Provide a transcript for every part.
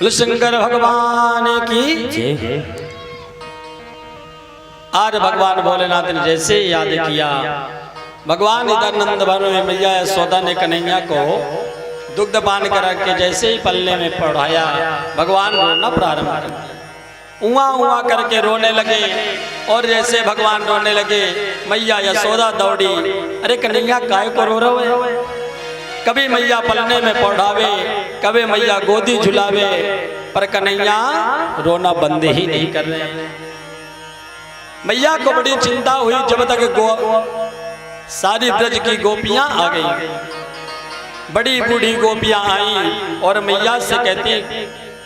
शंकर भगवान की जय। आज भगवान भोलेनाथ ने जैसे याद किया, भगवान इधर नंद भवन में मैया यशोदा ने कन्हैया को दुग्ध पान करा के जैसे ही पल्ले में पढ़ाया, भगवान रोना प्रारंभ कर दिया। उआ उआ करके रोने लगे और जैसे भगवान रोने लगे मैया यशोदा दौड़ी, अरे कन्हैया काय को रो रहे हो? कभी मैया पलने में पढ़ावे, कभी मैया गोदी झुलावे, पर कन्हैया रोना बंद ही नहीं कर रहे। मैया को बड़ी चिंता हुई जब तक सारी ब्रज की गोपियां आ गई। बड़ी बूढ़ी गोपियां आई और मैया से कहती,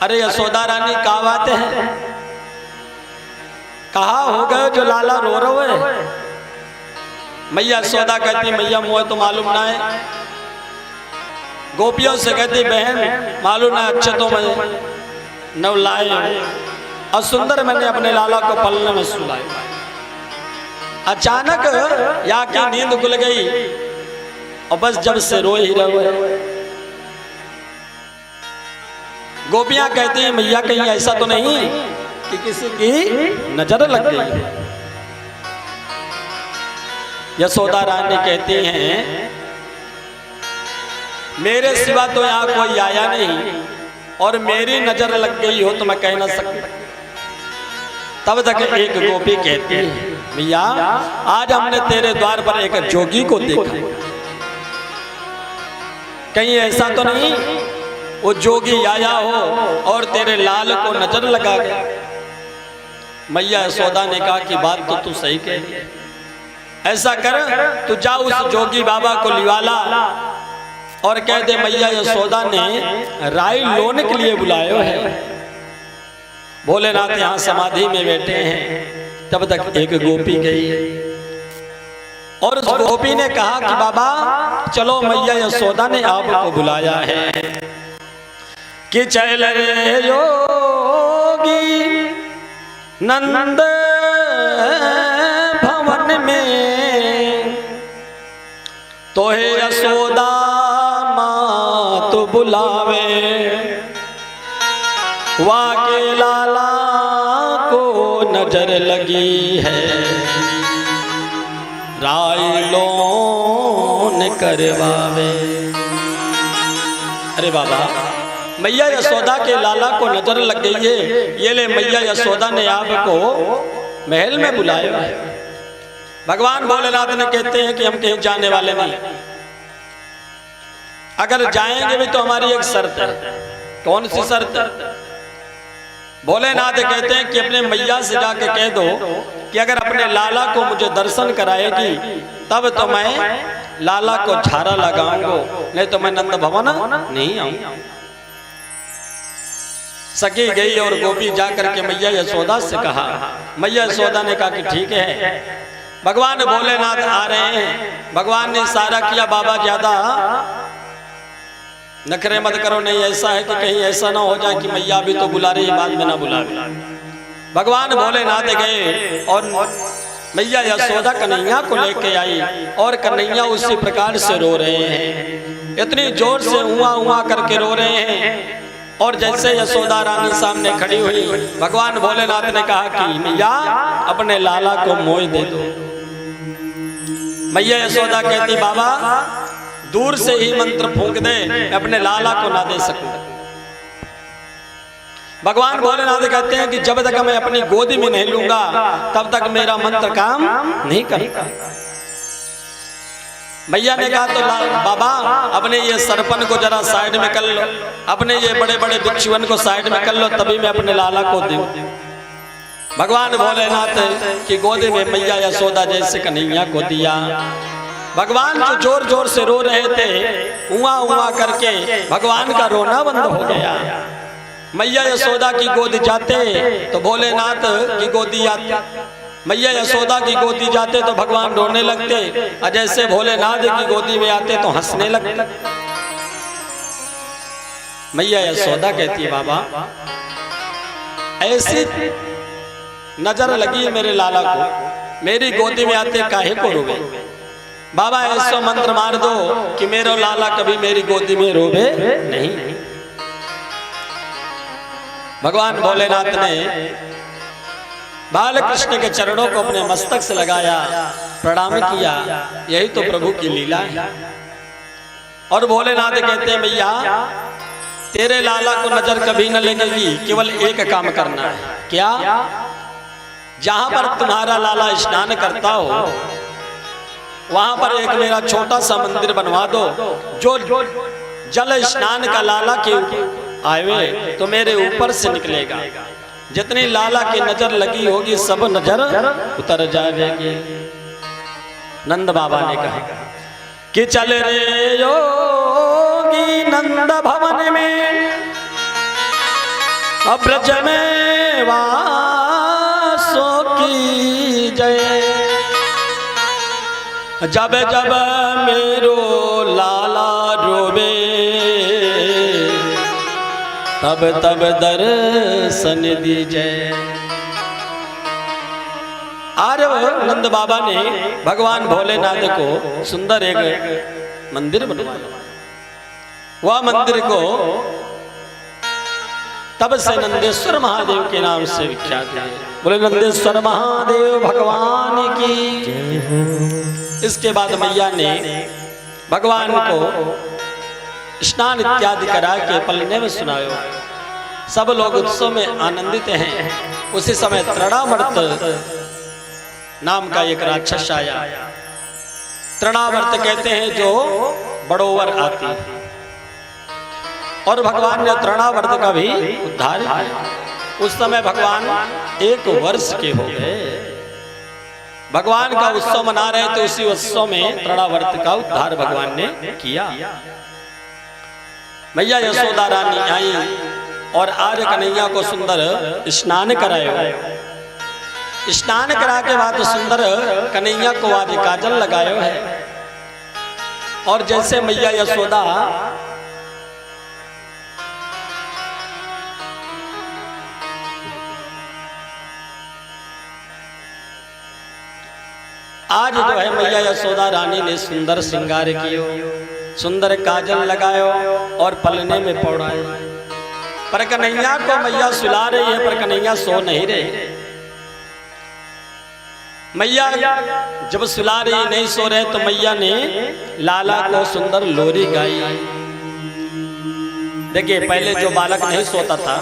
अरे यशोदा रानी क्या बात है, कहा हो गए जो लाला रो रहे है? मैया यशोदा कहती, मैया मुझे तो मालूम ना है। गोपियों से कहती, बहन मालूम ना, अच्छे तो मैं नव लाए और सुंदर मैंने अपने लाला को पलने में सुलाया। अचानक या की नींद खुल गई और बस जब से रो ही रहे। गोपियां कहती हैं, मैया कहीं ऐसा तो नहीं कि किसी की नजर लग गई? यशोदा रानी कहती हैं, मेरे सिवा तो यहाँ कोई आया नहीं और मेरी नजर लग गई हो तो मैं कह ना सकता। तब तक एक गोपी कहती है, भैया आज हमने तेरे द्वार पर एक जोगी को देखा, कहीं ऐसा तो नहीं वो जोगी आया हो और तेरे लाल को नजर लगा गया? मैया यशोदा ने कहा कि बात तो तू सही कह रही है, ऐसा कर तू जा उस जोगी बाबा को लिवाला और कह दे मैया यशोदा ने राई लोने के लिए बुलाया है। भोलेनाथ यहाँ समाधि में बैठे हैं। तब तक एक गोपी गई और उस गोपी ने कहा कि बाबा चलो मैया यशोदा ने आपको बुलाया है कि चल रे योगी नंद भवन में, तो हे यशोदा माँ तो बुलावे, वाके लाला को नजर लगी है, राई लोन करवावे। अरे बाबा मैया यशोदा के लाला को नजर लग गई है, ये ले मैया यशोदा ने आपको महल में बुलाया है। भगवान भोलेनाथ ने कहते हैं कि हम कहीं जाने वाले नहीं, अगर जाएंगे भी तो हमारी एक शर्त है। कौन सी शर्त? भोलेनाथ कहते हैं कि अपने मैया से जाके कह दो कि अगर अपने लाला को मुझे दर्शन कराएगी तब तो मैं लाला को झारा लगाऊंगा, नहीं तो मैं नंद भवन नहीं आऊंगा। सखी गई और गोपी जाकर के मैया यशोदा से कहा। मैया यशोदा ने कहा कि ठीक है। भगवान भोलेनाथ आ रहे हैं। भगवान ने इशारा किया, बाबा ज्यादा नखरे मत करो, नहीं ऐसा है कि कहीं ऐसा ना हो जाए कि मैया भी तो बुला रही बाद में ना बुला रही। भगवान भोलेनाथ गए और मैया यशोदा कन्हैया को लेके आई और कन्हैया उसी प्रकार से रो रहे हैं, इतनी जोर से उआ उआ करके रो रहे हैं। और जैसे यशोदा रानी सामने खड़ी हुई, भगवान भोलेनाथ ने कहा कि मैया अपने लाला को मोह दे दो। मैया यशोदा कहती, बाबा दूर से ही मंत्र फूंक दे, अपने लाला को ना दे सकूं। भगवान भोलेनाथ कहते हैं कि जब तक मैं अपनी गोदी में नहीं लूंगा तब तक मेरा मंत्र काम नहीं करता। मैया ने कहा तो बाबा अपने ये सरपन को जरा साइड में कर लो, अपने ये बड़े बड़े भिक्षुओं को साइड में कर लो, तभी मैं अपने लाला को दूं। भगवान भोलेनाथ की गोदी में मैया यशोदा जैसे कन्हैया को दिया। भगवान जो जोर जोर से रो रहे थे, उआ उआ करके भगवान का रोना बंद हो गया। मैया यशोदा की गोदी जाते तो भोलेनाथ की गोदी आती, मैया यशोदा की गोदी जाते तो भगवान रोने लगते, और जैसे भोलेनाथ की गोदी में आते तो हंसने लगते। मैया यशोदा कहती है, बाबा ऐसी नजर लगी मेरे लाला को, मेरी गोदी में आते काहे को रोवे? बाबा ऐसा मंत्र मार दो कि मेरा लाला कभी मेरी गोदी में रोवे नहीं। भगवान भोलेनाथ ने बाल कृष्ण के चरणों को अपने मस्तक से लगाया, प्रणाम किया। यही तो प्रभु की लीला है। और भोलेनाथ कहते हैं भैया तेरे लाला को नजर कभी न लगेगी, केवल एक काम करना है। क्या? जहां पर तुम्हारा लाला स्नान करता हो वहां पर एक मेरा छोटा सा मंदिर बनवा दो। जो जल स्नान का लाला के आए तो मेरे ऊपर से निकलेगा। जितनी लाला की नजर लगी होगी सब नजर उतर जाएगी। नंद बाबा ने कहा कि चल रे योगी नंद भवन में, ब्रज में वासो की जय। जब जब मेरो लाला रोवे तब तब दर्शन दीजिए। आज नंद बाबा ने भगवान भोलेनाथ को सुंदर एक मंदिर बनवाया। वह मंदिर को तब से नंदेश्वर महादेव के नाम से विख्यात है। बोले नंदेश्वर महादेव भगवान की। इसके बाद मैया ने भगवान को स्नान इत्यादि करा के पलने में सुनायो। सब लोग उत्सव में आनंदित हैं। उसी समय तृणावर्त नाम का एक राक्षस आया। तृणावर्त कहते हैं जो बड़ोवर आती है। और भगवान ने तृणावर्त का भी उद्धार किया। उस समय भगवान 1 वर्ष के हो गए। भगवान का उत्सव मना रहे थे। उसी उत्सव में तृणावर्त का उद्धार भगवान ने किया। मैया यशोदा रानी आई और आर्य कन्हैया को सुंदर स्नान कराए। स्नान करा के बाद सुंदर कन्हैया को आज काजल लगायो है। और जैसे मैया यशोदा आज जो है मैया यशोदा रानी ने सुंदर श्रृंगार कियो, सुंदर काजल लगायो और पलने में पौड़ाए। पर कन्हैया को मैया सुला रही है, पर कन्हैया सो नहीं रहे। मैया जब सुला रही नहीं सो रहे तो मैया ने लाला को सुंदर लोरी गाई। देखिए पहले जो बालक नहीं सोता था,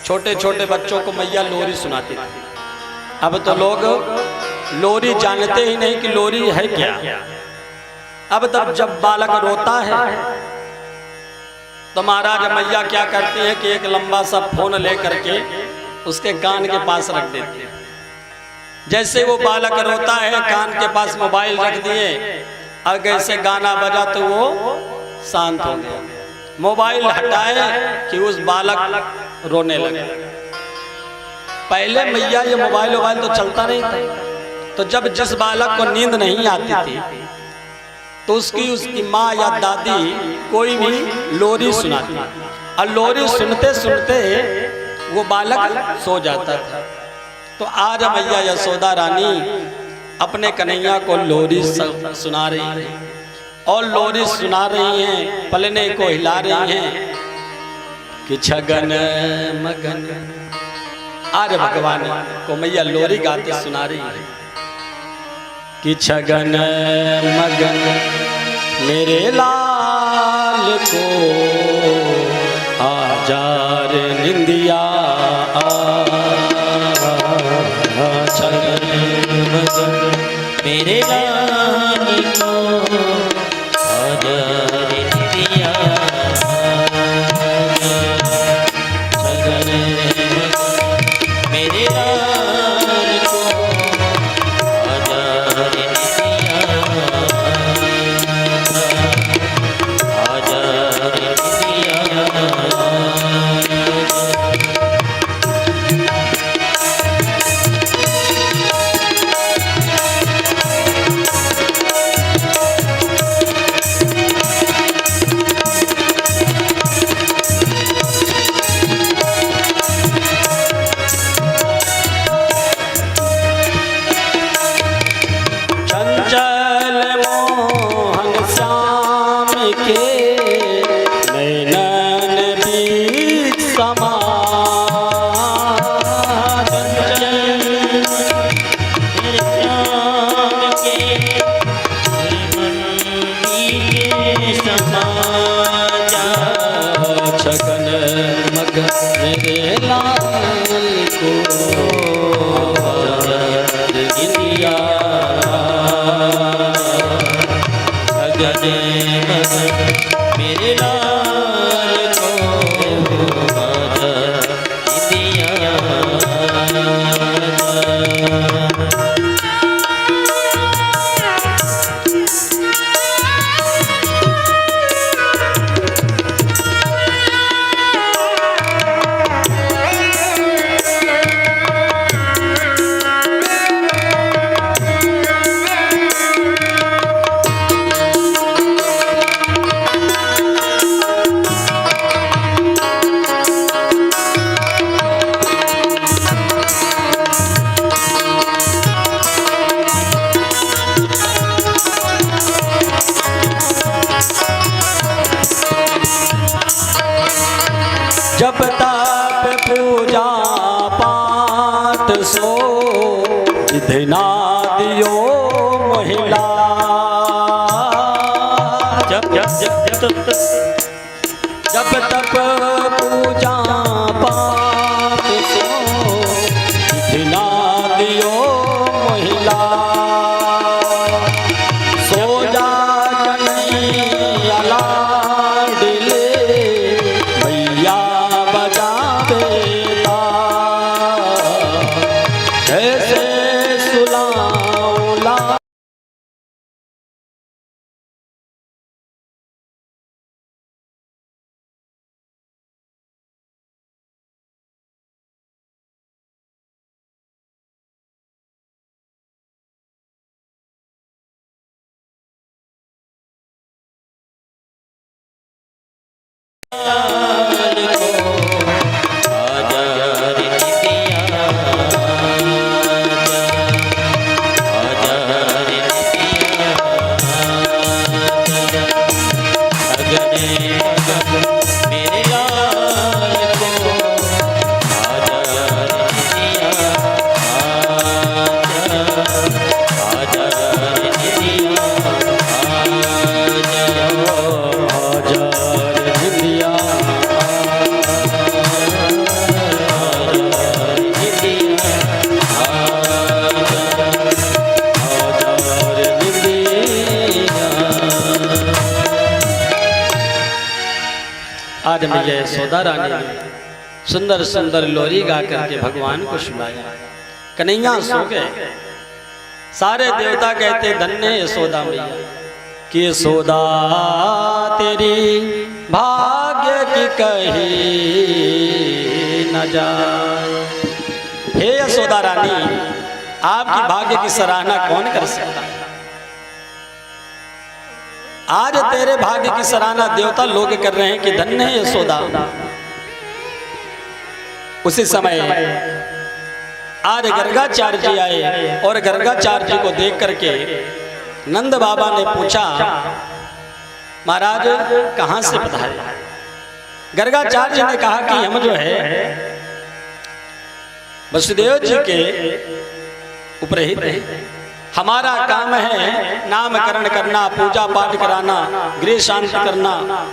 छोटे छोटे बच्चों को मैया लोरी सुनाती थी। अब तो लोग लोरी जानते ही नहीं कि लोरी है क्या। अब तब जब बालक रोता है तो महाराज मैया क्या करती है कि एक लंबा सा फोन ले करके उसके कान के पास रख देती है। जैसे वो बालक रोता है कान के पास मोबाइल रख दिए, अगर ऐसे गाना बजा तो वो शांत हो गया। मोबाइल हटाए कि उस बालक रोने लगे। पहले मैया ये मोबाइल तो चलता नहीं था। तो जब जिस बालक को नींद नहीं आती थी तो उसकी माँ या दादी कोई भी लोरी सुनाती, और लोरी सुनते सुनते वो बालक सो जाता था। तो आज मैया यशोदा रानी अपने कन्हैया को लोरी सुना रही है, और लोरी सुना रही हैं, पलने को हिला रही हैं कि छगन मगन। आज भगवान को मैया लोरी गाते सुना रही है कि छगन मगन मेरे लाल को आजार निंदिया। छगन मगन मेरे लाल को आजार निंदिया। छगन मगन मेरे लाल को लाल को इंदिया मेरे लाल को इंदिया। जब तप पूजा पाठ सो विधना दियो महिला। जब तप पूजा पाठ सो विधना दियो महिला। सो जा कन्हैया लाडले भैया बजा देता। ऐसे सुलाओला आज मैया यशोदा रानी ने सुंदर सुंदर लोरी गा करके भगवान को सुनाया। कन्हैया सो गए। सारे देवता कहते धन्य यशोदा मैया कि यशोदा तेरी भाग्य की कही न जाए। हे यशोदा रानी, आपकी भाग्य की सराहना कौन कर सकता है। आज तेरे भाग्य की सराहना देवता लोग कर रहे हैं कि धन्य है यशोदा। उसी समय आज गर्गाचार्य जी आए और गर्गाचार्य जी को देख करके नंद बाबा ने पूछा, महाराज कहां से पधारे। गर्गाचार्य जी ने कहा कि हम जो है वसुदेव जी के उपरहित हैं। हमारा काम है नामकरण करना, पूजा पाठ कराना, गृह शांति करना।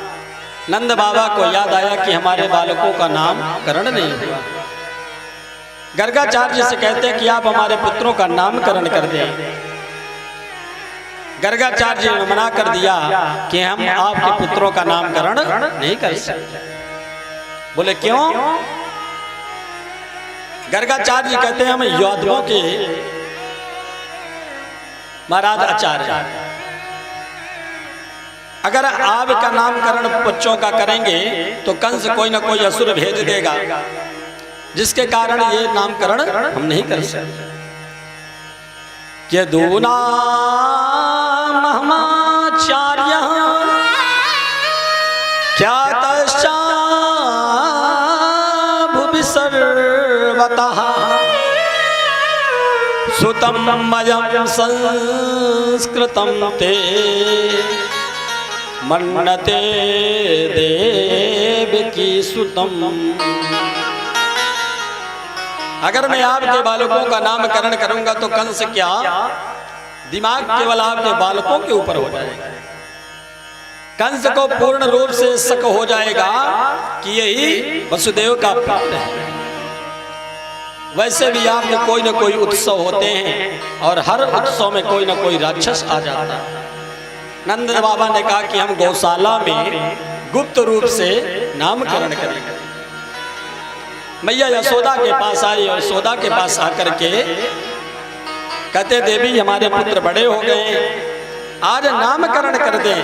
नंद बाबा को याद आया कि हमारे बालकों का नामकरण नहीं हुआ। गर्गाचार्य से कहते हैं कि आप हमारे पुत्रों का नामकरण कर दें। गर्गाचार्य ने मना कर दिया कि हम आपके पुत्रों का नामकरण नहीं कर सकते। बोले क्यों। गर्गाचार्य जी कहते हैं हम यादवों के महाराज आचार्य, अगर आपका नामकरण बच्चों का करेंगे तो कंस कोई ना कोई असुर भेज देगा, जिसके कारण ये नामकरण हम नहीं कर सकते। यदूना महमाचार्य ख्यातश्चा भुवि सर्वतः सुतम मयं संस्कृतं ते मन्नते देवकी सुतम। अगर मैं आपके बालकों का नामकरण करूंगा तो कंस क्या दिमाग केवल आपके बालकों के ऊपर हो जाएगा। कंस को पूर्ण रूप से शक हो जाएगा कि यही वसुदेव का पुत्र है। वैसे भी आपके कोई न कोई उत्सव होते हैं और हर उत्सव में कोई न कोई राक्षस आ जाता है। नंद बाबा ने कहा कि हम गौशाला में गुप्त रूप से नामकरण करेंगे। मैया यशोदा के पास आई और यशोदा के पास आकर के कहते देवी हमारे पुत्र बड़े हो गए, आज नामकरण कर दें।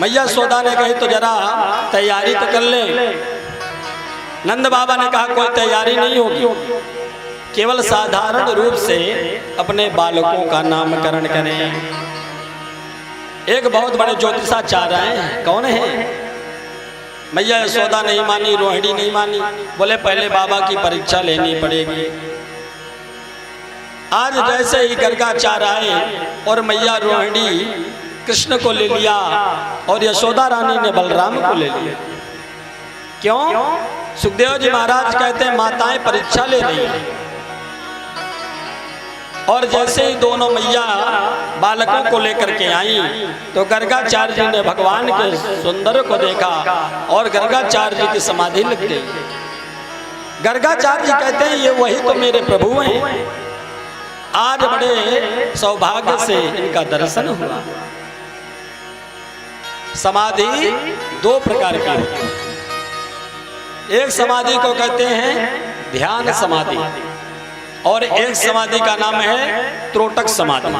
मैया यशोदा ने कही तो जरा तैयारी तो कर ले। नंद बाबा ने कहा कोई तैयारी नहीं होगी, केवल साधारण रूप से अपने बालकों का नामकरण करें। एक बहुत बड़े ज्योतिषाचार्य हैं, कौन है? मैया यशोदा नहीं मानी, रोहिणी नहीं मानी, बोले पहले बाबा की परीक्षा लेनी पड़ेगी। आज जैसे ही गर्गाचार्य आए और मैया रोहिणी कृष्ण को ले लिया और यशोदा रानी ने बलराम को ले लिया। क्यों? सुखदेव जी महाराज कहते हैं माताएं परीक्षा ले रही हैं। और जैसे ही दोनों मैया बालकों को लेकर के आई तो गर्गाचार्य जी ने भगवान के सुंदर को देखा और गर्गाचार्य जी की समाधि लग गई। गर्गाचार्य जी कहते हैं ये वही तो मेरे प्रभु हैं, आज बड़े सौभाग्य से इनका दर्शन हुआ। समाधि दो प्रकार की होती है। एक समाधि को कहते हैं ध्यान समाधि और एक समाधि का नाम है त्रोटक समाधि।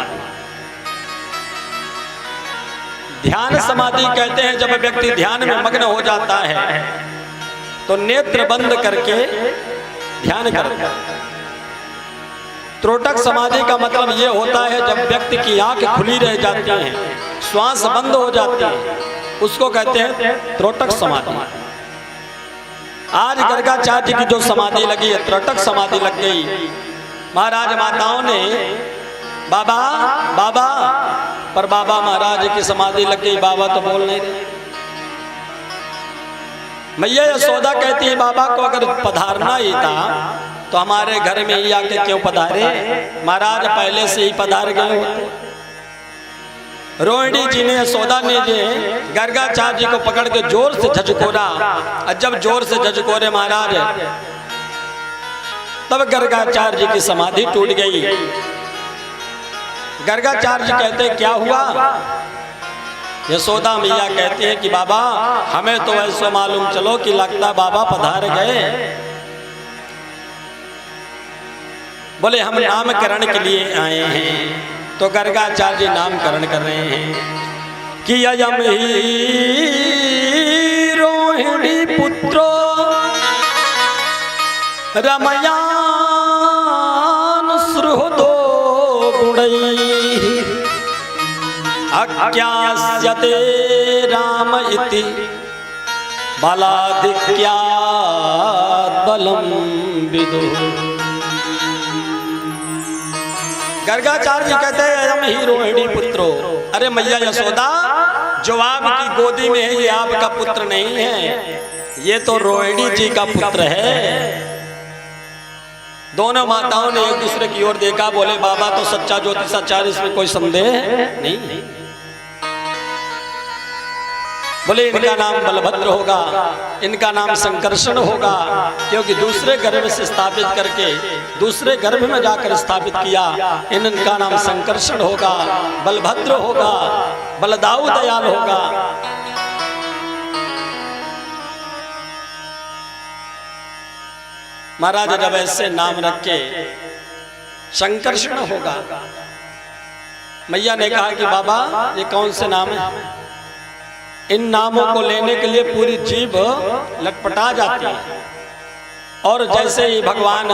ध्यान समाधि कहते हैं जब व्यक्ति ध्यान में मग्न हो जाता है तो नेत्र बंद करके ध्यान करता है। त्रोटक समाधि का मतलब यह होता है जब व्यक्ति की आंख खुली रह जाती है, श्वास बंद हो जाती है, उसको कहते हैं त्रोटक समाधि। आज गर्गाचार्य जी की जो समाधि लगी है त्रोटक समाधि लग गई। महाराज माताओं ने बाबा बाबा, पर बाबा महाराज की समाधि लग गई, बाबा तो बोल नहीं रहे। मैया यशोदा कहती है बाबा को अगर पधारना ही था तो हमारे घर में ही आके क्यों पधारे, महाराज पहले से ही पधार गए होते। रोहिणी जी ने यशोदा ने गर्गाचार्य जी को पकड़ के जोर से झचकोरा, और जब जोर से झचकोरे महाराज तब गर्गाचार्य जी की समाधि टूट गई। गर्गाचार्य जी कहते क्या हुआ? यशोदा मैया कहती है कि बाबा हमें तो ऐसा मालूम चलो कि लगता बाबा पधार गए। बोले हम नामकरण के लिए आए हैं। तो गर्गाचार्य जी नामकरण कर रहे हैं कि अयम ही रोहिणी पुत्रो रमयान सुहृदो गुणैः अज्ञास्यते राम इति बलाधिक्यात् बलम विदुः। गर्गाचार्य जी कहते हैं हम ही रोहिणी पुत्रो, अरे मैया यशोदा जो आपकी गोदी में है ये आपका पुत्र नहीं है, ये तो रोहिणी जी का पुत्र है। दोनों माताओं ने एक दूसरे की ओर देखा, बोले बाबा तो सच्चा ज्योतिषाचार्य, इसमें कोई संदेह नहीं। बोले इनका नाम बलभद्र होगा, इनका नाम संकर्षण होगा, क्योंकि दूसरे गर्भ से स्थापित करके दूसरे गर्भ में जाकर स्थापित किया। इनका नाम संकर्षण होगा, बलभद्र होगा, बलदाऊ दयाल होगा। महाराज जब ऐसे नाम रख के संकर्षण होगा, मैया ने कहा कि बाबा ये कौन से नाम है? इन नामों को लेने के लिए पूरी जीभ लटपटा जाती है। और जैसे ही भगवान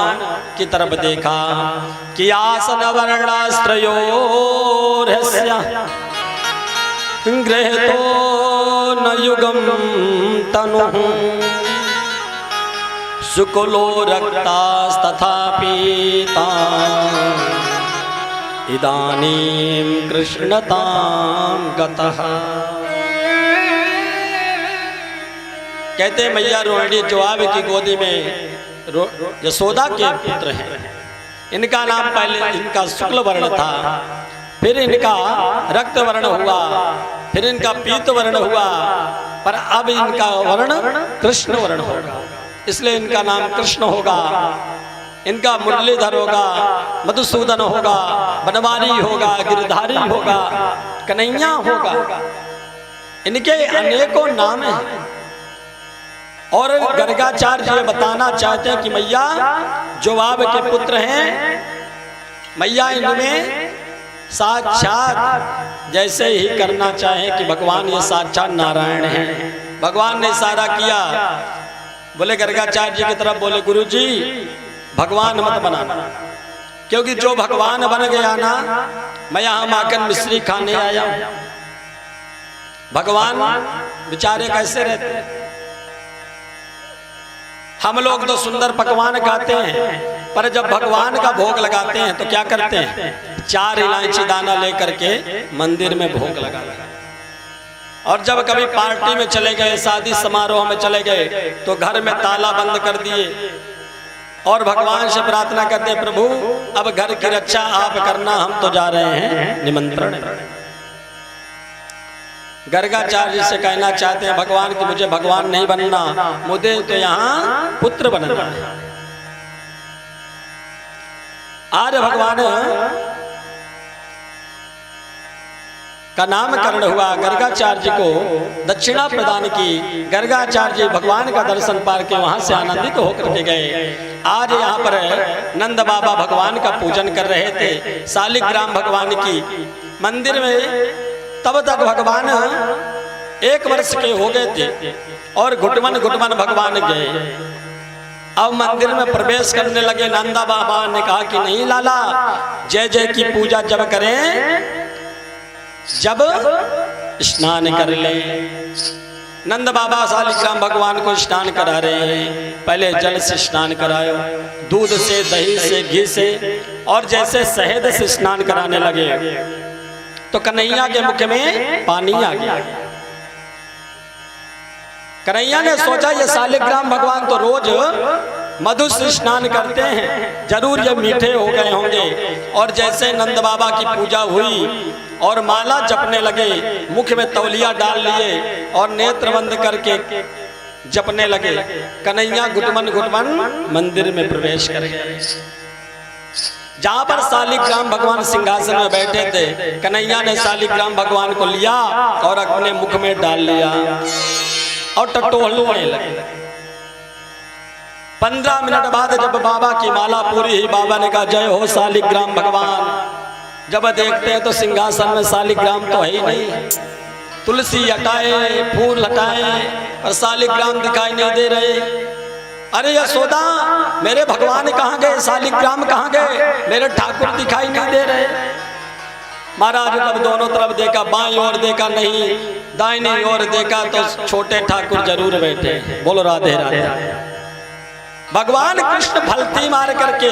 की तरफ देखा कि आसन वर्णास्त्रयो गृहीतो न युगम तनु शुक्लो रक्तास्तथा पीता इदानीं कृष्णतां गतः। कहते हैं मैया रोहिणी जो आपकी गोदी में यशोदा के पुत्र हैं। इनका नाम पहले इनका शुक्ल वर्ण था, फिर इनका रक्त वर्ण हुआ, फिर इनका पीत वर्ण हुआ, पर अब इनका वर्ण कृष्ण वर्ण होगा, इसलिए इनका नाम कृष्ण होगा। इनका मुरलीधर होगा, मधुसूदन होगा, बनवारी होगा, गिरधारी होगा, कन्हैया होगा, इनके अनेकों नाम हैं। और गर्गाचार्य जी बताना चाहते हैं कि मैया जो आपके पुत्र हैं, मैया इनमें साक्षात जैसे ही करना चाहे कि भगवान ये साक्षात नारायण हैं। भगवान ने इशारा किया, बोले गर्गाचार्य जी की तरफ, बोले गुरुजी भगवान मत बनाना, क्योंकि जो भगवान बन गया ना, मैं यहाँ माखन मिश्री खाने आया हूं। भगवान बेचारे कैसे रहते हैं? हम लोग तो सुंदर पकवान खाते हैं, पर जब भगवान का भोग लगाते हैं तो क्या करते हैं? 4 इलायची दाना लेकर के मंदिर में भोग लगाते हैं। और जब कभी पार्टी में चले गए, शादी समारोह में चले गए, तो घर में ताला बंद कर दिए और भगवान से प्रार्थना करते, प्रभु अब घर की रक्षा आप करना, हम तो जा रहे हैं निमंत्रण। गर्गाचार्य से कहना चाहते हैं भगवान कि मुझे भगवान नहीं बनना, मुझे तो यहाँ पुत्र बनना है। आज भगवान का नामकरण हुआ, गर्गाचार्य जी को दक्षिणा प्रदान की। गर्गाचार्य जी भगवान का दर्शन पार के वहां से आनंदित होकर के गए। आज यहाँ पर नंद बाबा भगवान का पूजन कर रहे थे, शालिग्राम भगवान की मंदिर में। तब तक भगवान 1 वर्ष के हो गए थे और घुटमन घुटमन भगवान गए। अब मंदिर में प्रवेश करने लगे। नंदा बाबा ने कहा कि नहीं लाला, जय जय की पूजा जब करें जब स्नान कर ले। नंद बाबा शालिग्राम भगवान को स्नान करा रहे हैं। पहले जल से स्नान करायो, दूध से, दही से, घी से और जैसे शहद से स्नान कराने लगे तो कन्हैया के मुख में पानी आ गया। कन्हैया ने सोचा ये शालिग्राम भगवान तो रोज मधु से स्नान करते हैं, जरूर ये मीठे हो गए होंगे। और जैसे नंद बाबा की पूजा हुई और माला जपने लगे, मुख में तौलिया डाल लिए और नेत्र बंद करके जपने लगे, कन्हैया घुटमन घुटमन मंदिर में प्रवेश कर गए। जहां पर शालिग्राम भगवान सिंहासन में बैठे थे, कन्हैया ने शालिग्राम भगवान को लिया और अपने मुख में डाल लिया और टटोलने लगे। 15 मिनट बाद जब बाबा की माला पूरी ही, बाबा ने कहा जय हो शालिग्राम भगवान। जब देखते हैं तो सिंहासन में शालिग्राम तो है ही नहीं। तुलसी हटाए, फूल हटाए और शालिग्राम दिखाई नहीं दे रहे। अरे यशोदा, मेरे भगवान कहाँ गए? शालिग्राम कहाँ गए? मेरे ठाकुर दिखाई नहीं दे रहे। महाराज जब दोनों तरफ देखा, बाईं ओर देखा नहीं, दाहिनी ओर देखा तो छोटे ठाकुर जरूर बैठे। बोलो राधे राधे। भगवान कृष्ण फलती मार करके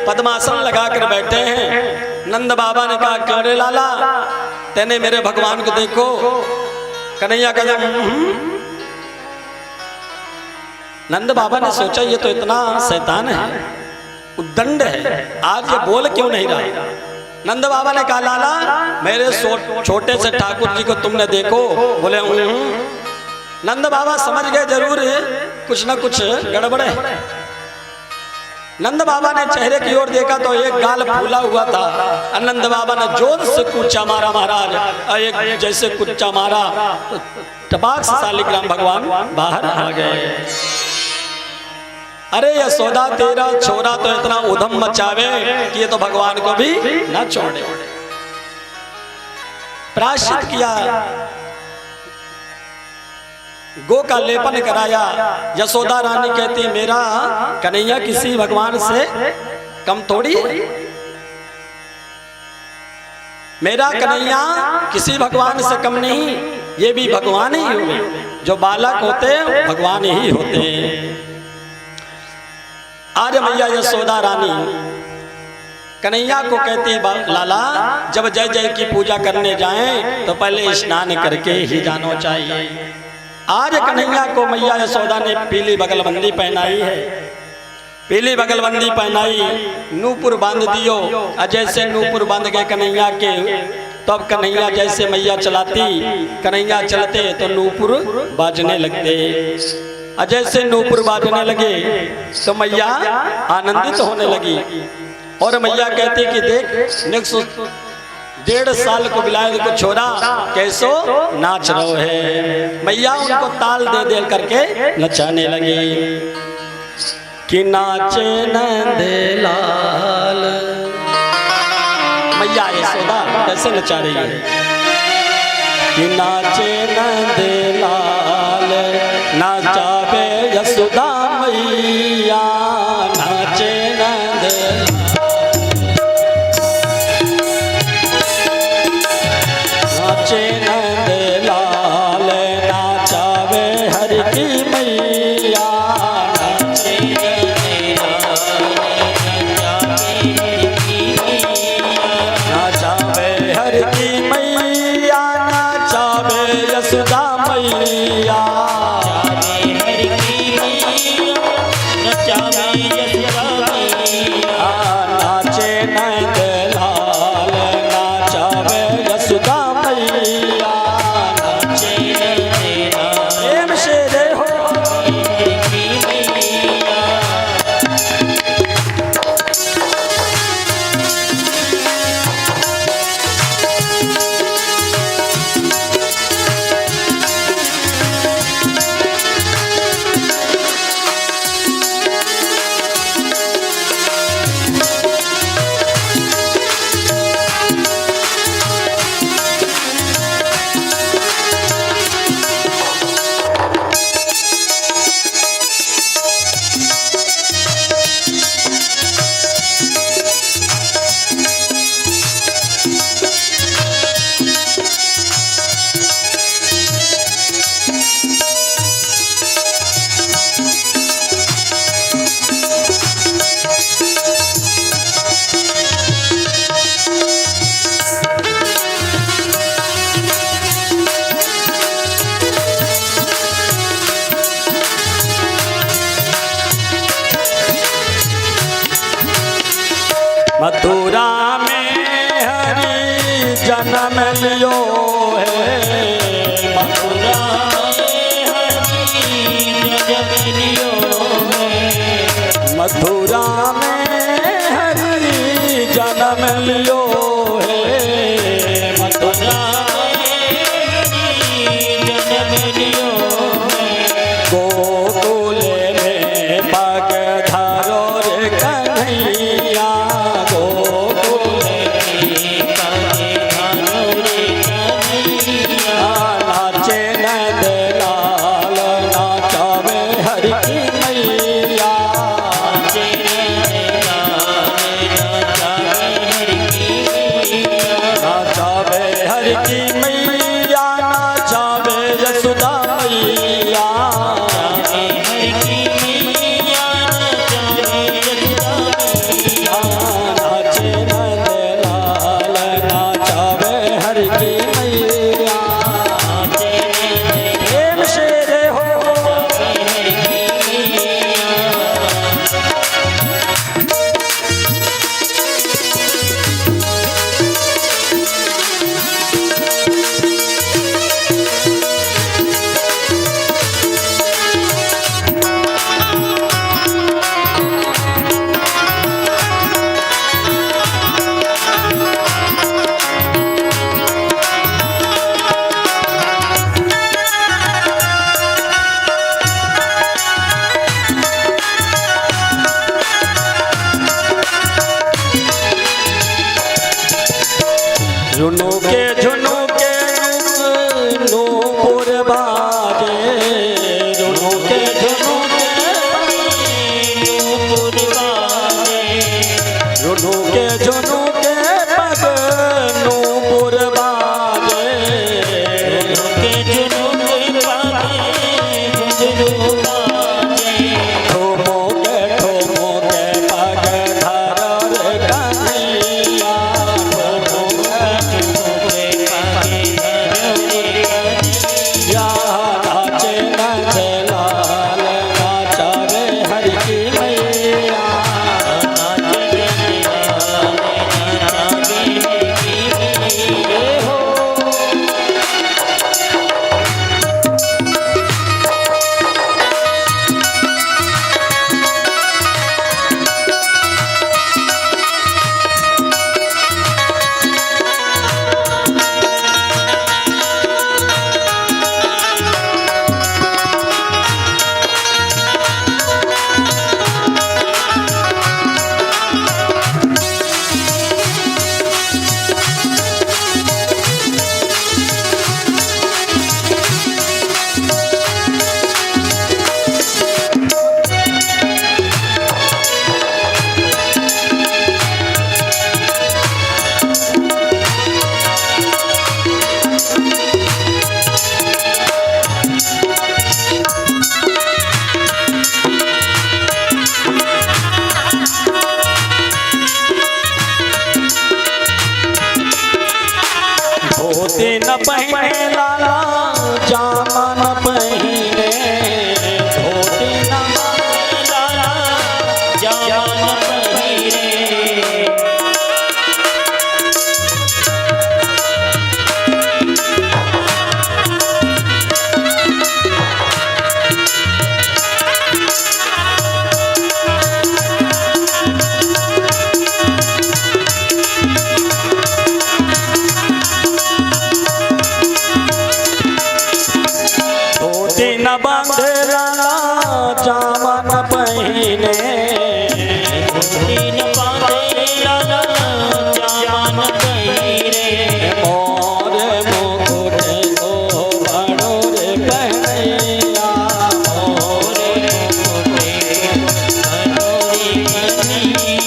पद्मासन लगाकर बैठे हैं। नंद बाबा ने कहा क्यों रे लाला, तेने मेरे भगवान को देखो। कन्हैया का नंद बाबा ने सोचा ये तो इतना शैतान है, उद्दंड है, आज ये बोल क्यों नहीं रहा। नंद बाबा ने कहा लाला, मेरे छोटे से ठाकुर जी को तुमने देखो? बोले नंद बाबा समझ गए जरूर कुछ न कुछ गड़बड़ है। नंद बाबा ने चेहरे की ओर देखा तो एक गाल फूला हुआ था। नंद बाबा ने जोर से कुच्चा मारा महाराज, एक जैसे कुच्चा मारा तो टपाक से शालिग्राम भगवान बाहर आ गए। अरे यशोदा, तेरा छोरा तो इतना उधम मचावे कि ये तो भगवान को भी न छोड़े। प्रायश्चित किया, गो का लेपन कराया। यशोदा रानी कहती मेरा कन्हैया किसी भगवान से कम थोड़ी, मेरा कन्हैया किसी भगवान से कम नहीं, ये भी भगवान ही हुए। जो बालक होते हैं भगवान ही होते हैं। आज मैया यशोदा रानी कन्हैया को कहती लाला, जब जय जय की पूजा करने जाएं तो पहले स्नान करके ही जाना चाहिए। आज कन्हैया को मैया यशोदा ने पीली बगलबंदी पहनाई है। पीली बगलबंदी पहनाई, नूपुर बांध दियो। जैसे नूपुर बांध गए कन्हैया के, तब कन्हैया जैसे मैया चलाती, कन्हैया चलते तो नूपुर बाजने लगते। और जैसे नूपुर बाजने लगे तो मैया आनंदित होने लगी और मैया कहती कि देख 1.5 साल को बिलाए को छोरा कैसो नाच रहो है। मैया उनको ताल दे दे करके नचाने लगी कि नाचे नंदलाल। मैया यशोदा कैसे नचा रही है कि नाचे नंदलाल नाचावे यशोदा मैया नाचे नंदलाल नाचे नंदलाल नाचावे हर की मैया नाचे नाचावे हर की मैया नाचावे यशोदा मैया नाचे नंदलाल नाचावे यशोदा मैया नाचे प्रेम से रे हो मथुरा में हरि जन्म लियो है। मथुरा में हरि जन्म लियो है। मथुरा में हरि जन्म लियो है। मथुरा में जन्म लियो है। गोकुल में पग धरो रे कन्हैया नाचे नंदलाल नाचावे हर की मैया नाचावे हर की मैया नाचावे यशोदा मैया नाचे नंदलाल नाचावे हर की मैया प्रेम से रे हो झुनुके झुनुके नूपुर बाजे झुनुके झुनुके नूपुर बाजे झुनुके झुनुके पग नूपुर बाजे झुनुके झुनुके ठोमोके ठोमोके पग धर रे कन्हैया ठोमोके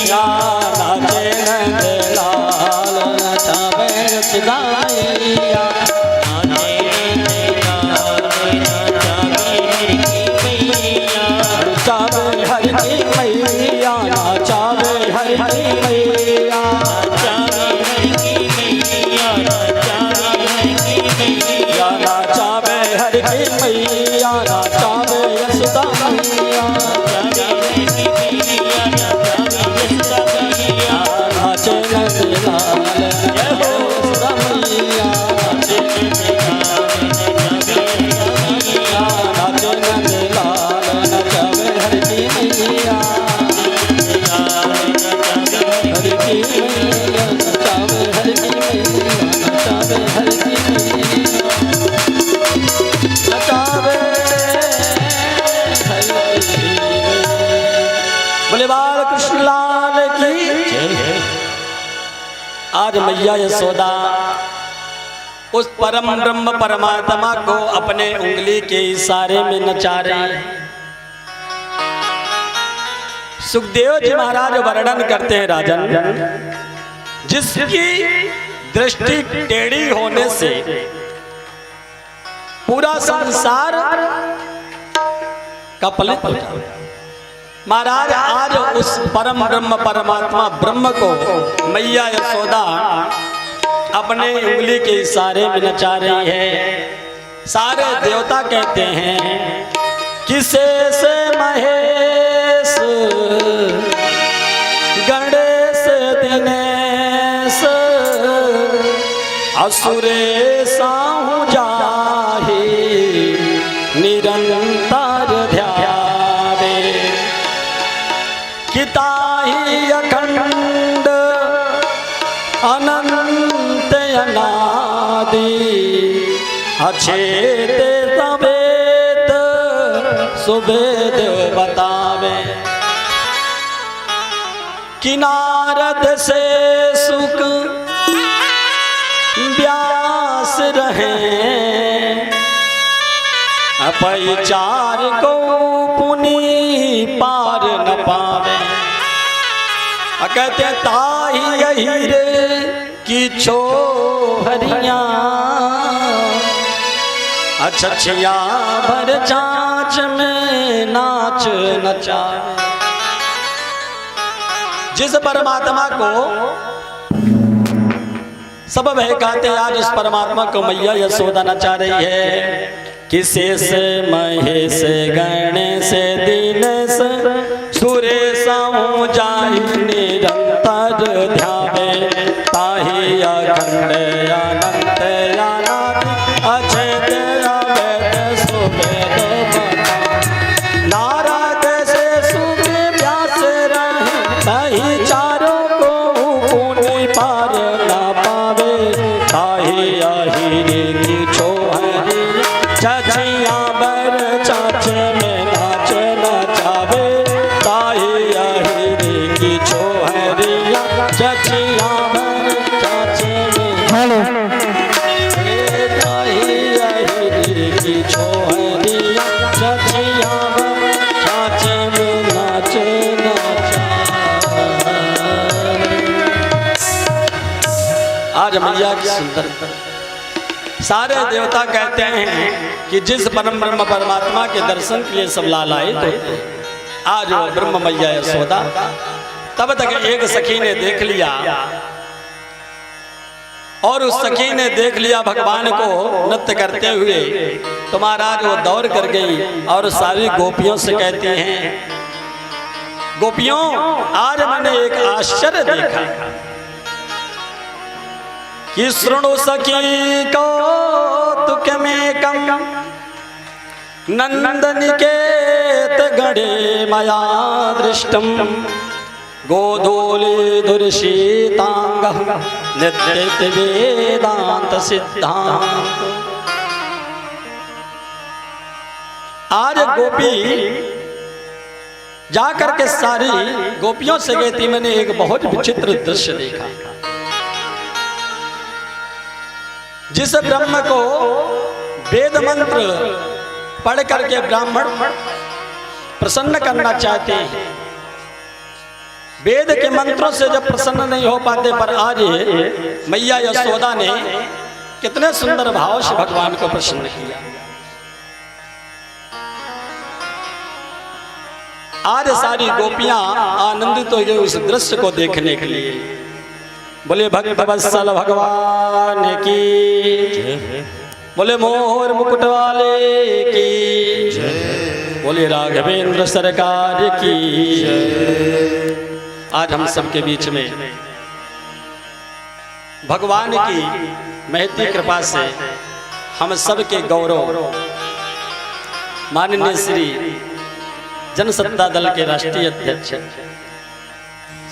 मैया नाचे नंदलाल नचावे यशोदा मैया नचावे हर की मैया नचावे हर की मैया नचावे हर की मैया नचावे यशोदा मैया नाचे नंदलाल यशोदा मैया नाचे नंदलाल नचावे हर की मैया हर की मैया नचावे हर की मैया नचावे हर की नचावे बोले बाल कृष्ण लाल की जय। आज मैया यशोदा उस परम ब्रह्म परमात्मा को अपने उंगली के इशारे में नचा रही है। सुखदेव जी महाराज वर्णन करते हैं राजन, जिसकी दृष्टि टेढ़ी होने से पूरा संसार का पलित हो जाता है। महाराज आज उस परम ब्रह्म परमात्मा ब्रह्म को मैया यशोदा अपने उंगली के इशारे में नचा रही है। सारे देवता कहते हैं कि शेष महेश गणेश दिनेश असुरेशा हूँ जाहि निरंतर ध्यावे किताहि अखंड अनंत अनादि अछेद सवेद सुवेद बतावे कि नारद से सुख व्यास रहे अपचार को पुनि पार न पावे। कहते ताही यही रे की छोहरिया अच्छिया भर जांच में नाच नचावे। जिस परमात्मा को सब वह कहते आज उस परमात्मा को मैया यशोदा नचा रही है कि शेष महेश गणेश दीनेश सुरेश जाहि निरंतर ध्यावे ताहि अखंड अनंत अनादि अछेद अवैध सुवेद नारद से सुख व्यास रहे ताहि चारों को पुनि पार न पावे ताहि अहिरे की छोहरी चचिया बर चाच में नाच नचावे ताहि अहिरे की छोहरिया चचिया बर चाच में ताहि अहिरे की छोहरिया चचिया बर चाच में नाच नचावे। आज मैया की सुंदरता सारे देवता कहते हैं कि जिस परम ब्रह्म परमात्मा के दर्शन के लिए सब लालायित होते हैं, आज वो ब्रह्म मैया यशोदा। तब तक एक सखी ने देख लिया और उस सखी ने देख लिया भगवान को नृत्य करते हुए, तो महाराज वो दौड़ कर गई और सारी गोपियों से कहती हैं, गोपियों आज मैंने एक आश्चर्य देखा कि शृणु सखी कौतुक में कम नंदनिकेत गणे मया दृष्टम गोधूली दुर्शीतांग नित्यत वेदांत सिद्धांत। आज गोपी जाकर के सारी गोपियों से कहती मैंने एक बहुत विचित्र दृश्य देखा। जिस ब्रह्म को वेद मंत्र पढ़ करके ब्राह्मण प्रसन्न करना चाहते हैं, वेद के मंत्रों से जब प्रसन्न नहीं हो पाते, पर आज मैया यशोदा ने कितने सुंदर भाव से भगवान को प्रसन्न किया। आज सारी गोपियां आनंदित हो गई उस दृश्य को देखने के लिए। बोले भक्त वत्सल भगवान की, बोले मोर मुकुट वाले की, बोले राघवेंद्र सरकार की। आज हम सबके बीच में भगवान की महती कृपा से हम सबके गौरव माननीय श्री जनसत्ता दल के राष्ट्रीय अध्यक्ष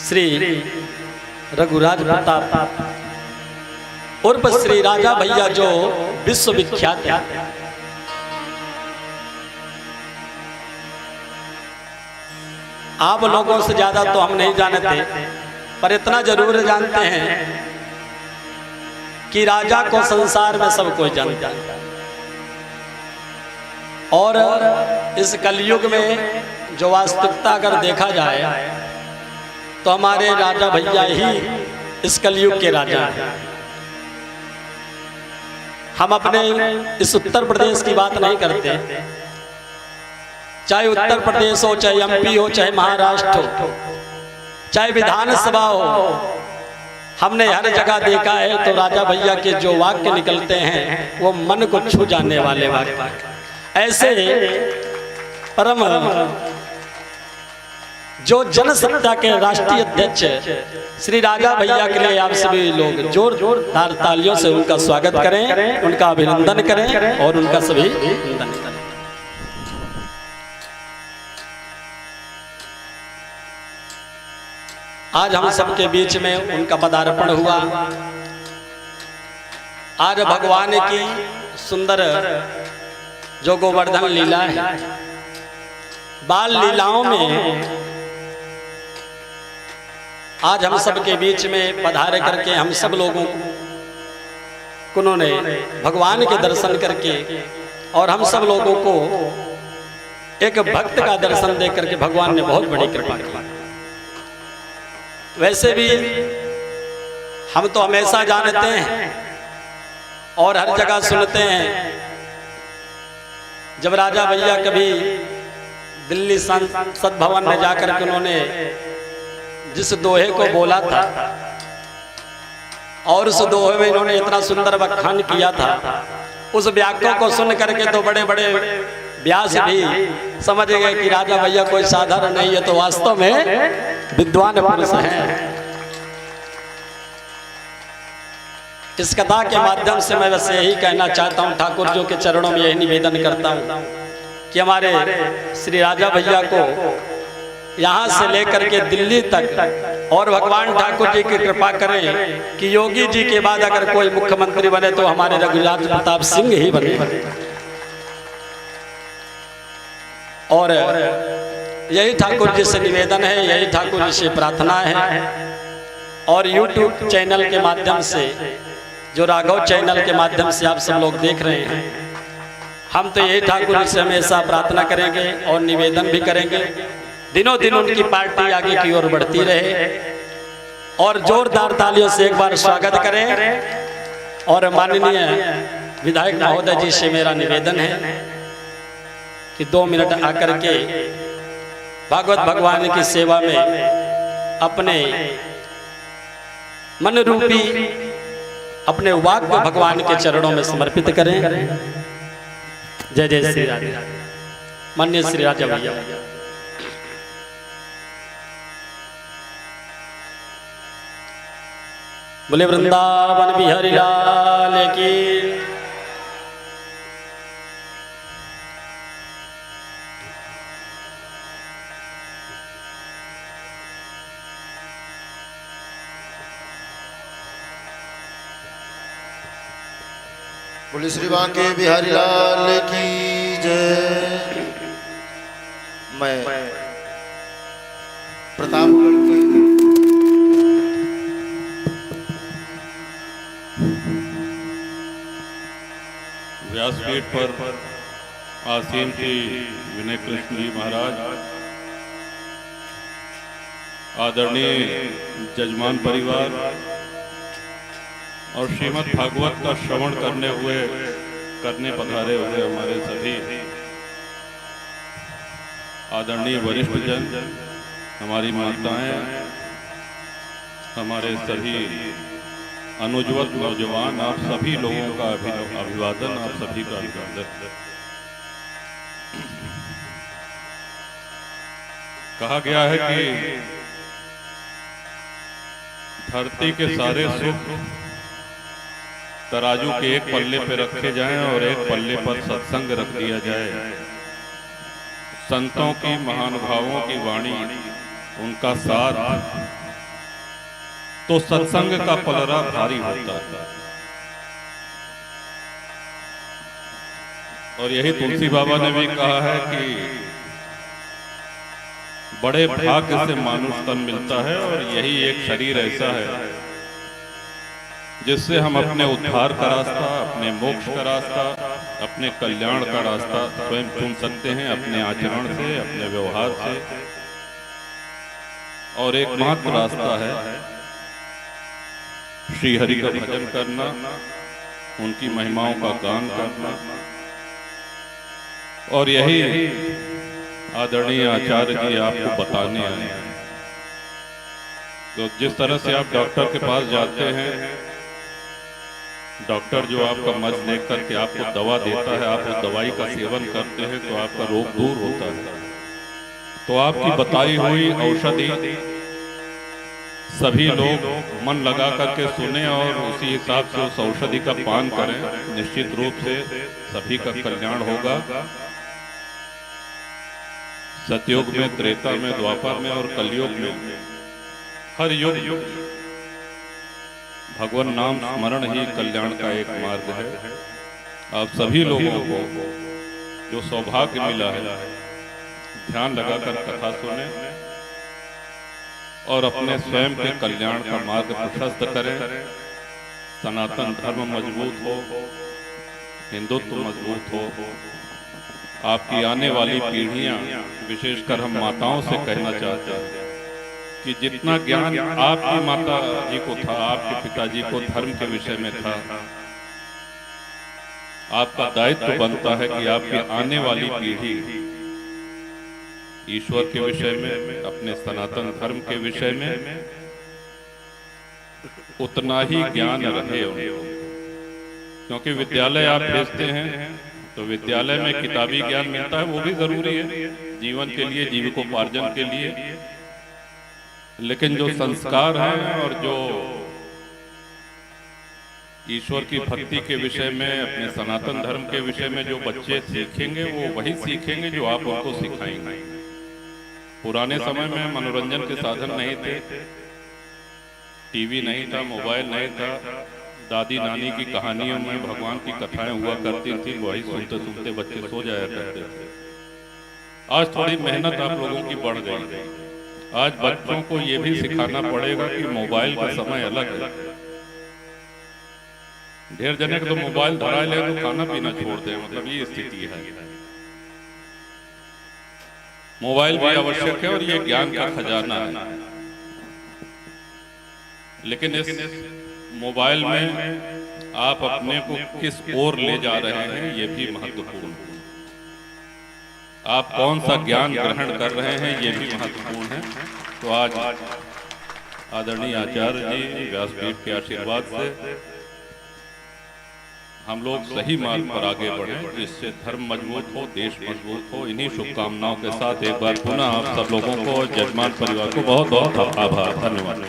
श्री रघुराज प्रताप उर्फ श्री राजा भैया, जो विश्वविख्यात है। आप लोगों से ज्यादा तो हम नहीं जानते, पर इतना जरूर जानते हैं कि राजा को संसार में सब कोई जानता है। और इस कलयुग में जो वास्तविकता अगर देखा जाए तो हमारे राजा भैया ही इस कलयुग के राजा हैं। हम अपने इस उत्तर प्रदेश की बात नहीं करते, चाहे उत्तर प्रदेश हो, चाहे एमपी हो, चाहे महाराष्ट्र हो, चाहे विधानसभा हो, हमने हर जगह देखा है तो राजा भैया के जो वाक्य निकलते हैं वो मन को छू जाने वाले वाक्य। ऐसे परम जो जनसत्ता के राष्ट्रीय अध्यक्ष श्री राजा भैया के लिए आप सभी लोग जोरदार तालियों से उनका स्वागत करें, उनका अभिनंदन करें और उनका सभी वंदन करें। आज हम सबके बीच में उनका पदार्पण हुआ। आज भगवान की सुंदर जो गोवर्धन लीला है, बाल लीलाओं में आज हम सबके बीच में पधारे करके हम सब लोगों को उन्होंने भगवान के दर्शन करके और हम सब लोगों को एक भक्त का दर्शन दे करके भगवान ने बहुत बड़ी कृपा की। वैसे भी हम तो हमेशा जानते हैं और हर जगह सुनते हैं, जब राजा भैया कभी दिल्ली संसद भवन में जाकर के उन्होंने जिस दोहे को बोला था और उस दोहे में इन्होंने इतना सुंदर व्याख्यान किया था, उस व्याख्या को सुन करके तो बड़े बड़े व्यास भी समझ गए कि राजा भैया कोई साधारण नहीं है, तो वास्तव में विद्वान पुरुष हैं। इस कथा के माध्यम से मैं बस यही कहना चाहता हूँ, ठाकुर जी के चरणों में यही निवेदन करता हूँ कि हमारे श्री राजा भैया को यहाँ से लेकर के दिल्ली तक और भगवान ठाकुर जी की कृपा करें कि योगी जी के बाद अगर कोई मुख्यमंत्री बने तो हमारे रघुराज प्रताप सिंह ही बने। और यही ठाकुर जी से निवेदन है, यही ठाकुर जी से प्रार्थना है। और YouTube चैनल के माध्यम से, जो राघव चैनल के माध्यम से आप सब लोग देख रहे हैं, हम तो यही ठाकुर जी से हमेशा प्रार्थना करेंगे और निवेदन भी करेंगे, दिनों दिन उनकी पार्टी आगे की ओर बढ़ती रहे। और जोरदार तालियों से एक बार स्वागत करें। और माननीय विधायक महोदय जी से मेरा निवेदन है कि 2 मिनट आकर के भागवत भगवान की सेवा में अपने मन रूपी अपने वाक्य को भगवान के चरणों में समर्पित करें। जय जय श्री राधे। माननीय श्री राजा भैया। बोले वृंदावन बिहारी लाल की। बोले श्री बांके बिहारी लाल की जय। मैं प्रतापगढ़ के व्यासपीठ पर आसीन श्री विनय कृष्ण जी महाराज, आदरणीय जजमान परिवार और श्रीमद् भागवत का श्रवण करने पधारे हुए हमारे सभी आदरणीय वरिष्ठ जन, हमारी माताएं, हमारे सभी अनुजवत नौजवान, आप सभी लोगों का अभिवादन, आप सभी का अभिवादन। कहा गया है कि धरती के सारे सुख तराजू के एक पल्ले पर रखे जाएं और एक पल्ले पर सत्संग रख दिया जाए। संतों की, महानुभावों की वाणी, उनका साथ, तो सत्संग का पलड़ा भारी होता है। और यही तुलसी बाबा ने भी कहा है कि बड़े भाग्य से मानुष तन मिलता है और यही एक शरीर ऐसा है जिससे हम अपने उद्धार का रास्ता, अपने मोक्ष का रास्ता, अपने कल्याण का रास्ता स्वयं चुन सकते हैं, अपने आचरण से, अपने व्यवहार से। और एकमात्र रास्ता है श्री हरि का भजन करना, उनकी महिमाओं का गान करना। और यही आदरणीय आचार्य जी आपको बताने आए हैं। तो जिस तरह से आप डॉक्टर के पास जाते हैं, डॉक्टर जो आपका मर्ज देख करके आपको दवा देता है, आप उस दवाई का सेवन करते हैं तो आपका रोग दूर होता है। तो आपकी बताई हुई औषधि सभी लोग मन लगा करके सुने और उसी हिसाब से उस औषधि का पान करें। निश्चित रूप से सभी का कल्याण होगा। सतयुग में, त्रेता में, द्वापर में और कलयुग में, हर युग भगवान नाम स्मरण ही कल्याण का एक मार्ग है। आप सभी लोगों को जो सौभाग्य मिला है, ध्यान लगाकर कथा सुने और अपने स्वयं के कल्याण का मार्ग प्रशस्त करें। सनातन धर्म मजबूत हो, हिंदुत्व मजबूत हो। आपकी आने वाली पीढ़ियां, विशेषकर हम माताओं से कहना चाहते हैं कि जितना ज्ञान आपकी माता जी को था, आपके पिताजी को धर्म के विषय में था, आपका दायित्व बनता है कि आपकी आने वाली पीढ़ी ईश्वर के विषय में, अपने सनातन धर्म के विषय में उतना ही ज्ञान रहे उनको। क्योंकि विद्यालय आप भेजते हैं तो विद्यालय में किताबी ज्ञान मिलता है, वो भी जरूरी है जीवन के लिए, जीविकोपार्जन के लिए। लेकिन जो संस्कार हैं और जो ईश्वर की भक्ति के विषय में, अपने सनातन धर्म के विषय में जो बच्चे सीखेंगे, वो वही सीखेंगे जो आप उनको सिखाएंगे। पुराने समय में मनोरंजन के साधन नहीं थे, टीवी नहीं था, मोबाइल नहीं था। दादी नानी की कहानियों में भगवान की कथाएं हुआ करती थी, वही सुनते सुनते बच्चे सो जाया करते थे। आज थोड़ी मेहनत आप लोगों की बढ़ गई। आज बच्चों को ये भी सिखाना पड़ेगा कि मोबाइल का समय अलग है। ढेर जने को तो मोबाइल धरा ले तो खाना पीना छोड़ दे, मतलब ये स्थिति है। मोबाइल भी आवश्यक है और ये ज्ञान का खजाना है। लेकिन इस मोबाइल में आप अपने को किस ओर ले जा रहे हैं, ये भी महत्वपूर्ण है। आप कौन सा ज्ञान ग्रहण कर रहे हैं, ये भी महत्वपूर्ण है। तो आज आदरणीय आचार्य जी व्यासपीठ के आशीर्वाद से हम लोग सही मार्ग पर आगे बढ़ें, जिससे धर्म मजबूत हो, देश मजबूत हो। इन्हीं शुभकामनाओं के साथ एक बार पुनः आप सब लोगों को, जजमान परिवार को बहुत बहुत आभार, धन्यवाद।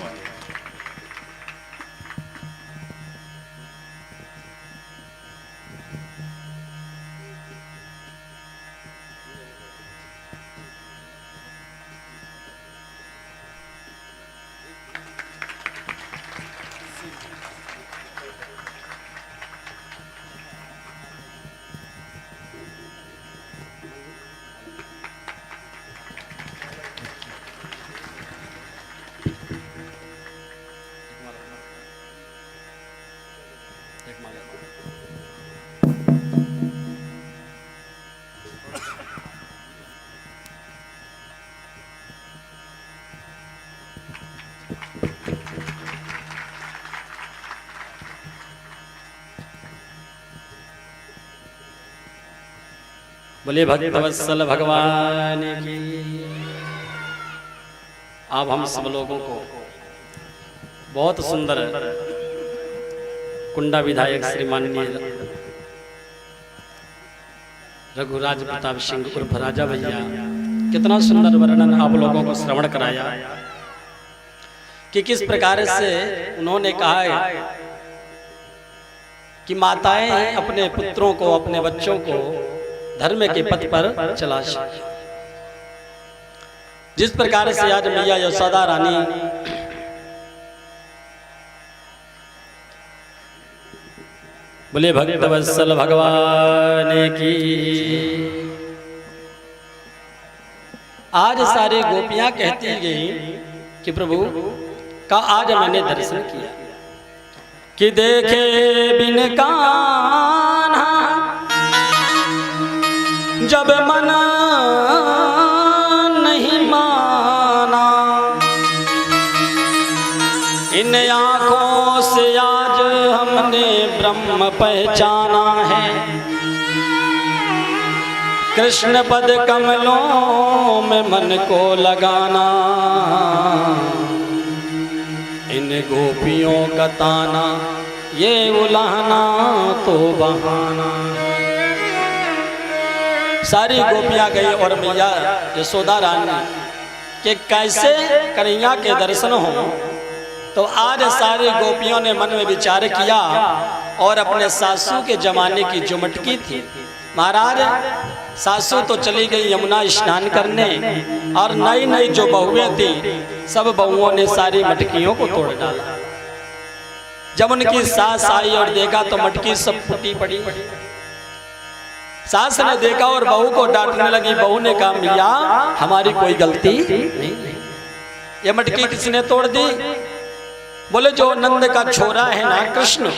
बोले भक्तवत्सल भगवान की। आप हम सब लोगों को बहुत सुंदर कुंडा विधायक श्री माननीय रघुराज प्रताप सिंह उर्फ राजा भैया कितना सुंदर वर्णन आप लोगों को श्रवण कराया कि किस प्रकार से उन्होंने कहा है कि माताएं अपने पुत्रों को, अपने बच्चों को धर्म के पथ पर चला सके। जिस प्रकार से आज मैया यशोदा रानी बोले भक्तवत्सल भगवान की। आज सारी गोपियां कहती गई कि प्रभु का आज मैंने दर्शन किया कि देखे बिन कान्हा जब मन नहीं माना, इन आँखों से आज हमने ब्रह्म पहचाना है। कृष्ण पद कमलों में मन को लगाना, इन गोपियों का ताना ये उलाहना तो बहाना। सारी गोपियां गई और मैया यशोदा रानी के कैसे कन्हैया के दर्शन हो। तो आज सारी गोपियों ने मन में विचार किया और अपने सासू के जमाने की जो मटकी थी, महाराज सासू तो चली गई यमुना स्नान करने और नई नई जो बहुएं थी सब बहुओं ने सारी मटकियों को तोड़ डाला। जब उनकी सास आई और देखा तो मटकी सब फूटी पड़ी। सास ने देखा और बहू को डांटने लगी। बहू ने कहा मैया हमारी कोई गलती नहीं, ये मटकी किसने तोड़ दी? बोले जो नंद का छोरा है ना कृष्ण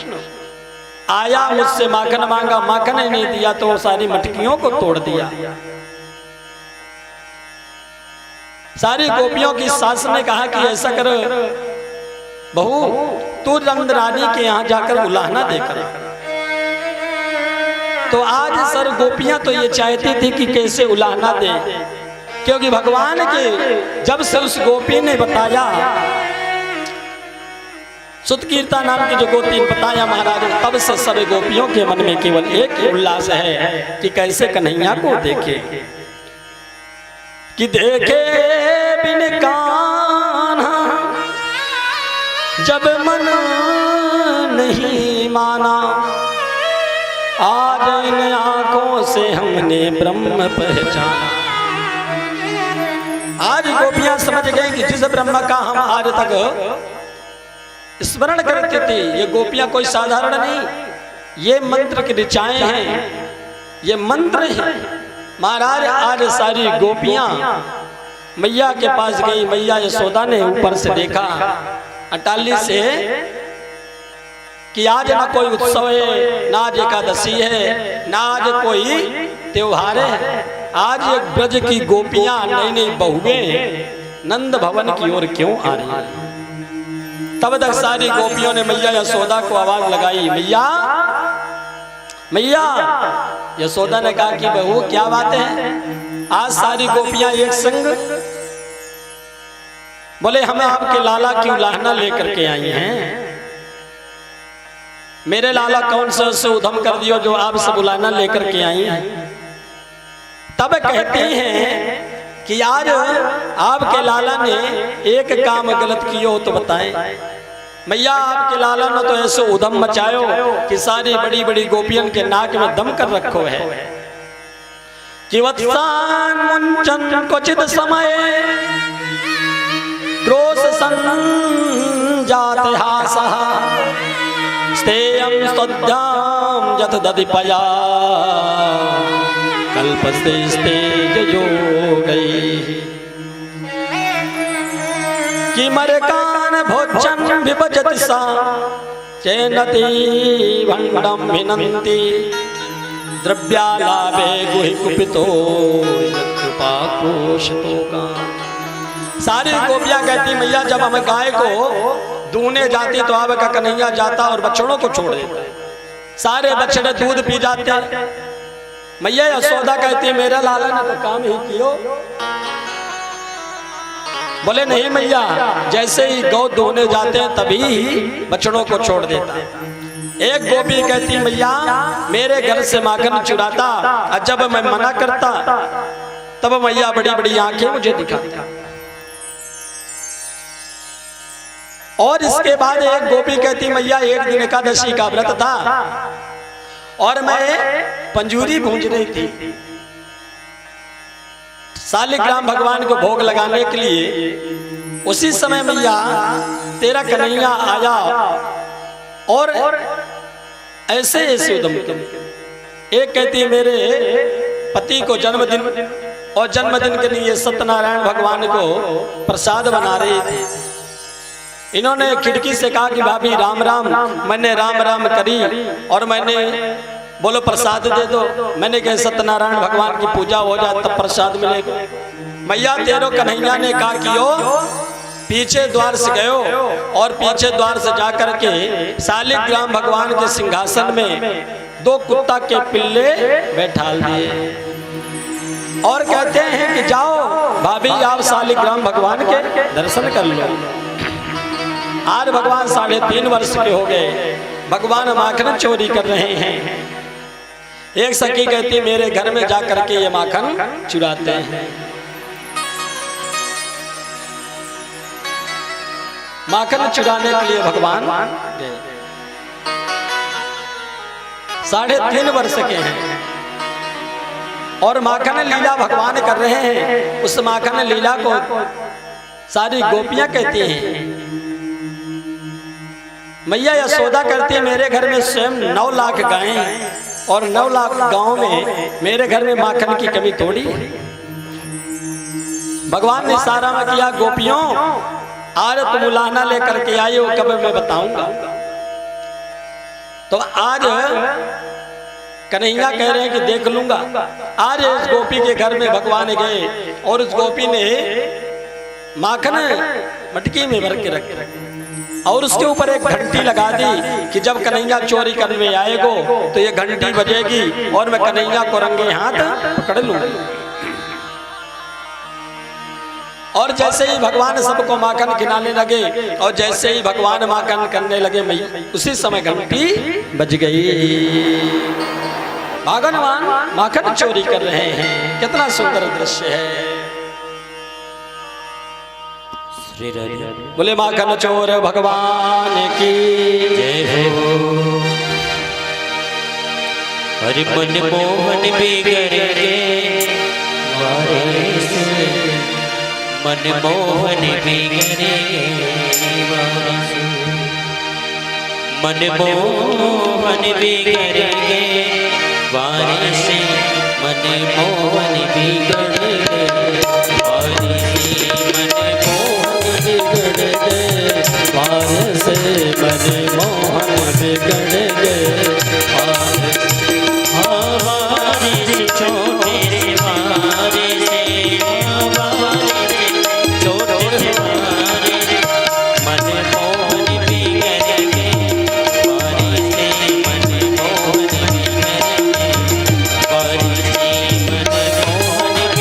आया, मुझसे माखन मांगा, माखन नहीं दिया तो सारी मटकियों को तोड़ दिया। सारी गोपियों की सास ने कहा कि ऐसा कर बहू तू नंद रानी के यहाँ जाकर उलाहना देकर। तो आज सर गोपियां तो ये चाहती थी कि कैसे उलाहना दे, क्योंकि भगवान के जब से उस गोपी ने बताया, सुतकीर्ता नाम की जो गोपी बताया महाराज, तब से सब गोपियों के मन में केवल एक उल्लास है कि कैसे कन्हैया को देखे। कि देखे बिन कान्हा जब मन नहीं माना, आज इन आंखों से हमने ब्रह्म पहचाना। आज गोपियां समझ गए कि जिस ब्रह्म का हम आज तक स्मरण करते थे, ये गोपियां कोई साधारण नहीं, ये मंत्र की ऋचाएं हैं, ये मंत्र हैं। महाराज आज सारी गोपियां मैया के पास गई। मैया यशोदा ने ऊपर से देखा अटाली से कि आज ना कोई उत्सव है, ना आज एकादशी है, ना आज कोई त्योहार है। आज एक ब्रज की गोपियां नई नई बहुएं नंद भवन की ओर क्यों आ रही हैं? तब तक सारी गोपियों ने मैया यशोदा को आवाज लगाई, मैया मैया। यशोदा ने कहा कि बहू क्या बात है? आज सारी गोपियां एक संग। बोले हमें आपके लाला की उलाहना लेकर के आई हैं। मेरे लाला कौन सा से उधम कर दियो जो आप सब उलाहना लेकर के आई हैं? तब कहते हैं कि आज आपके लाला ने एक काम गलत किया हो तो बताएं। मैया आपके लाला ने तो ऐसे उधम मचायो कि सारी बड़ी बड़ी गोपियन के नाक में दम कर रखो है कि वत्सान मुंचन क्वचित समय क्रोश संजात हासः स्तेयं स्वद्यां यथ दधिपया कल्पस्ते योगैः किमरकान भोजन विभजति सा चेनति भंडम विनन्ति द्रव्यालाभे गुहि कुपितो यत्कृपा क्रोशतो का। सारी गोपियां कहती मैया जब हम गाय को दूने जाती तो आपका कन्हैया जाता और बछड़ों को छोड़ देता। सारे बछड़े दूध पी जाते। मैया यशोदा कहती मेरा लाला ने तो काम ही कियो। बोले नहीं मैया, जैसे ही गौ दूने जाते हैं तभी ही बछड़ों को छोड़ देता। एक गोपी कहती मैया मेरे घर से माखन चुराता और जब मैं मना करता तब मैया बड़ी बड़ी आंखें मुझे दिखाती। और इसके बाद एक गोपी कहती मैया एक दिन एकादशी का व्रत था और मैं पंजूरी भूंज रही थी। शालिग्राम भगवान को भोग लगाने के लिए उसी समय मैया तेरा कन्हैया आया और ऐसे ऐसे उदम किए। एक कहती मेरे पति को जन्मदिन और जन्मदिन के लिए सत्यनारायण भगवान को प्रसाद बना रही थी। इन्होंने खिड़की से कहा कि भाभी राम राम। मैंने राम राम करी और मैंने बोलो प्रसाद दे दो। मैंने कहा सत्यनारायण भगवान की पूजा हो जाए तब प्रसाद मिलेगा। मैया तेरो कन्हैया ने कहा कि पीछे द्वार से गयो और पीछे द्वार से जाकर के शालिग्राम भगवान के सिंहासन में 2 कुत्ता के पिल्ले बैठाल दिए और कहते हैं कि जाओ भाभी आप शालिग्राम भगवान के दर्शन कर लो। आज भगवान 3.5 वर्ष के हो गए, भगवान माखन चोरी कर रहे हैं। एक सखी कहती मेरे घर में जाकर के ये माखन चुराते हैं। माखन चुराने के लिए भगवान गए। 3.5 वर्ष के हैं और माखन लीला भगवान कर रहे हैं। उस माखन लीला को सारी गोपियां कहती हैं। मैया यशोदा करती है मेरे घर में स्वयं 9 लाख गायें और 9 लाख गांव में मेरे घर में माखन की कमी थोड़ी। भगवान ने इशारा में किया गोपियों आज तुम उलाहना लेकर के आए हो, कब मैं बताऊंगा। तो आज कन्हैया कह रहे हैं कि देख लूंगा। आज इस गोपी के घर में भगवान गए और उस गोपी ने माखन मटकी में भर के रखे और उसके ऊपर एक घंटी लगा दी कि जब कन्हैया चोरी करने आएगो तो ये घंटी बजेगी और मैं कन्हैया को रंगे हाथ पकड़ लूंगी। और जैसे ही भगवान सबको माखन खिलाने लगे और जैसे ही भगवान माखन करने लगे उसी समय घंटी बज गई। भगवान माखन चोरी कर रहे हैं। कितना सुंदर दृश्य है। बोले माखन चोर भगवान की जय हो। हरि मन मोहन बिगड़े वारिस, मन मोहन बिगड़े वारिस, मन मोहन बिगड़े वारिस, मन मोहन बिगड़े वारिस, वारिस मन मोहन बिगड़ गए वारिस। हमारी छोटे से वारिस, छोटे से वारिस, मन मोहन बिगड़ गए वारिस, मन मोहन बिगड़ गए वारिस, मन मोहन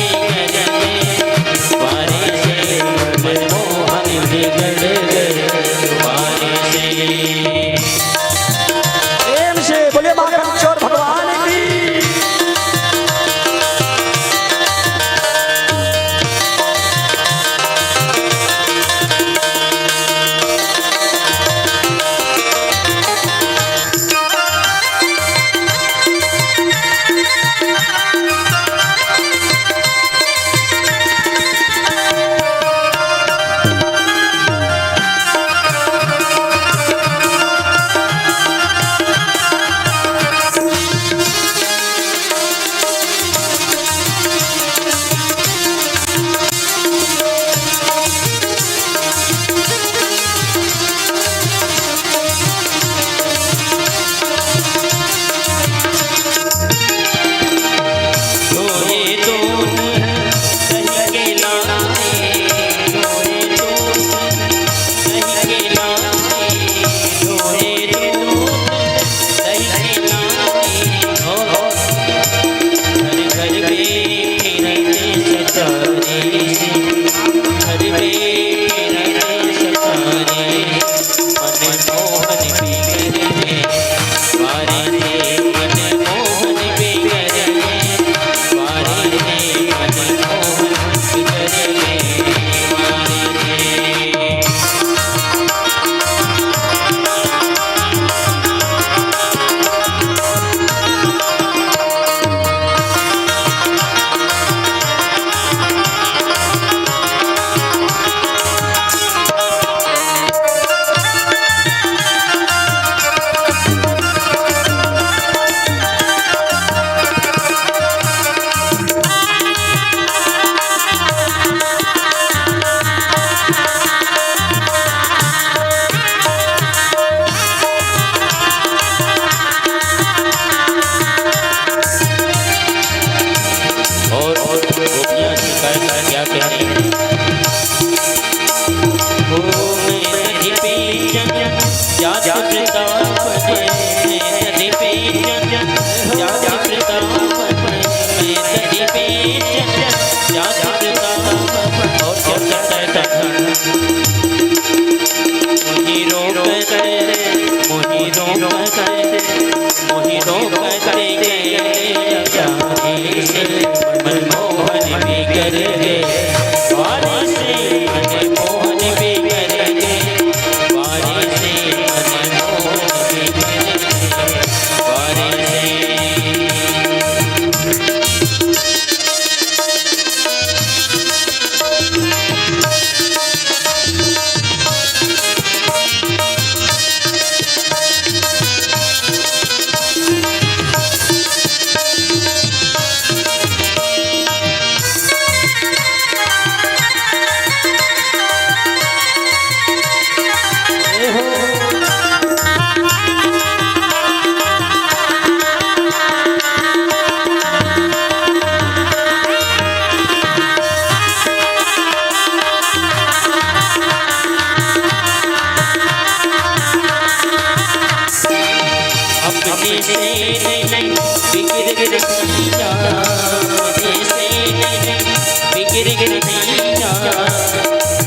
मनमोहन भी करेंगे बारी से मनमोहन भी करेंगे बारी से मनमोहन भी करेंगे बारी से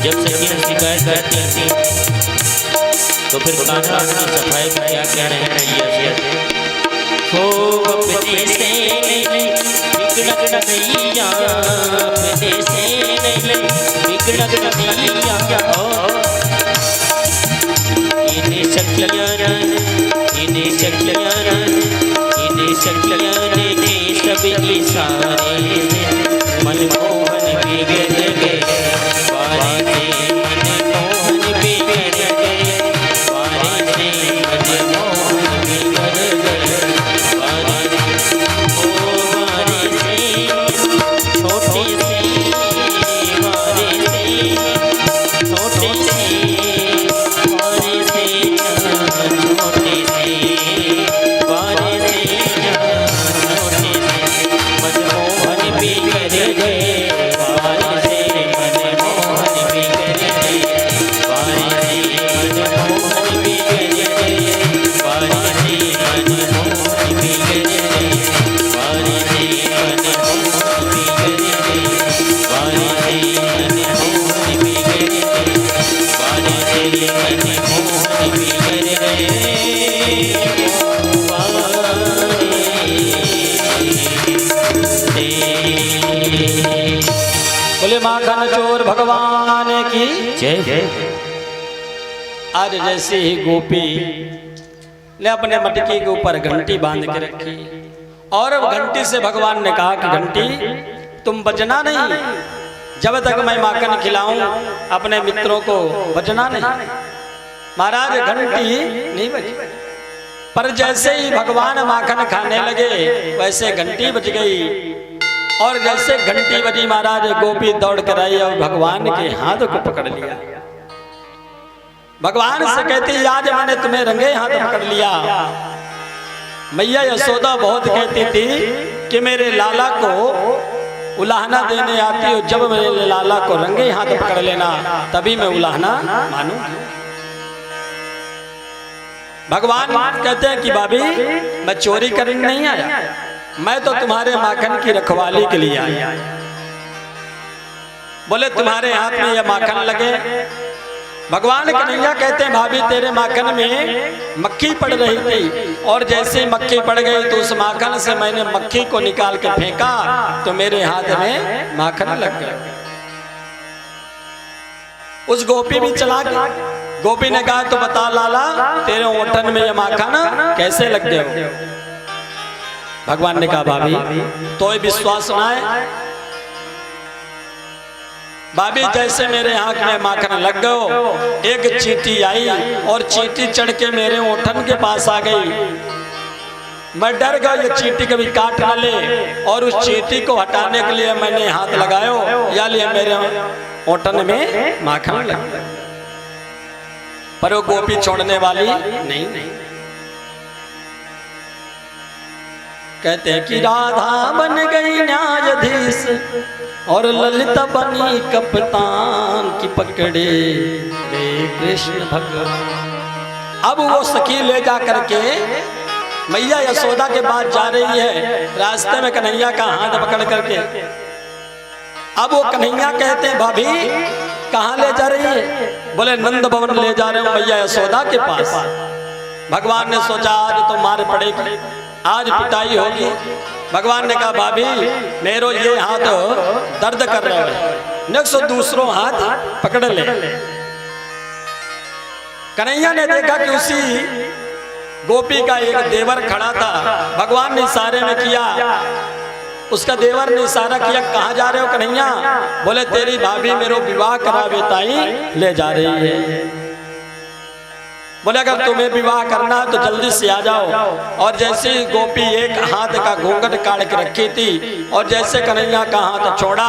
जब सखियां शिकायत करती थी तो फिर कान्हा की सफाई का क्या कहना है मैया से हो अपने से बिगड़क नैया अपने से बिगड़क नैया इन्हें सखियां इन्हें सखियां इन्हें सखियां ने सब इशारे मनमोहन बिगड़ गए बोले माखन चोर भगवान की जय। आज जैसे ही गोपी ने अपने मटकी के ऊपर घंटी बांध के रखी और अब घंटी से भगवान ने कहा कि घंटी तुम बजना नहीं, जब तक मैं माखन खिलाऊं अपने मित्रों को बजना नहीं। महाराज घंटी नहीं बजी, पर जैसे ही भगवान माखन खाने लगे वैसे घंटी बज गई और जैसे घंटी बजी महाराज गोपी दौड़ कर आई और भगवान के हाथ को पकड़ लिया। भगवान से कहती आज मैंने तुम्हें रंगे हाथ पकड़ लिया। मैया यशोदा बहुत कहती थी कि मेरे लाला को उलाहना देने आती हो, जब मेरे लाला को रंगे हाथ पकड़ लेना तभी मैं उलाहना मानूंगी। भगवान कहते हैं कि भाभी मैं चोरी करने नहीं आया, मैं तो तुम्हारे माखन की रखवाली के लिए आया। बोले तुम्हारे हाथ में यह माखन लगे। भगवान कन्हैया कहते हैं भाभी तेरे माखन में मक्खी पड़ रही थी और जैसे मक्खी पड़ गई तो उस माखन से मैंने मक्खी को निकाल के फेंका तो मेरे हाथ में माखन लग गया। उस गोपी भी चला गया। गोपी ने कहा तो बता लाला तेरे ओठन में यह माखन कैसे लग गए? भगवान ने कहा भाभी तो विश्वास ना है। भाभी जैसे मेरे आंख में माखन लग गयो, एक चींटी आई और चींटी चढ़ के मेरे ओठन के पास आ गई। मैं डर गया ये चींटी कभी काट न ले और उस चींटी को हटाने के लिए मैंने हाथ लगायो, या लिए मेरे ओठन में माखन लग गया। पर वो गोपी छोड़ने वाली नहीं। कहते हैं कि राधा बन गई न्यायाधीश और ललिता बनी कप्तान की पकड़े रे कृष्ण भगवान। अब वो सखी ले जा करके मैया यशोदा के पास जा रही है। रास्ते में कन्हैया का हाथ पकड़ करके अब वो कन्हैया कहते हैं भाभी कहाँ ले जा रही है? बोले नंद भवन ले जा रहे हो मैया यशोदा के पास। भगवान ने सोचा आज तो मार पड़ेगी, आज पिटाई होगी। भगवान ने कहा भाभी मेरो ये हाथ दर्द कर रहा है, नेक्स्ट दूसरों हाथ पकड़ ले। कन्हैया ने देखा कि उसी गोपी का एक देवर खड़ा था। भगवान ने इशारे में किया, उसका देवर ने इशारा किया कहाँ जा रहे हो कन्हैया? बोले तेरी भाभी मेरो विवाह करावे ताई ले जा रही है। बोले अगर तुम्हें विवाह करना है तो जल्दी से आ जाओ। और जैसे गोपी एक हाथ का घूंघट काट के रखी थी और जैसे कन्हैया का हाथ छोड़ा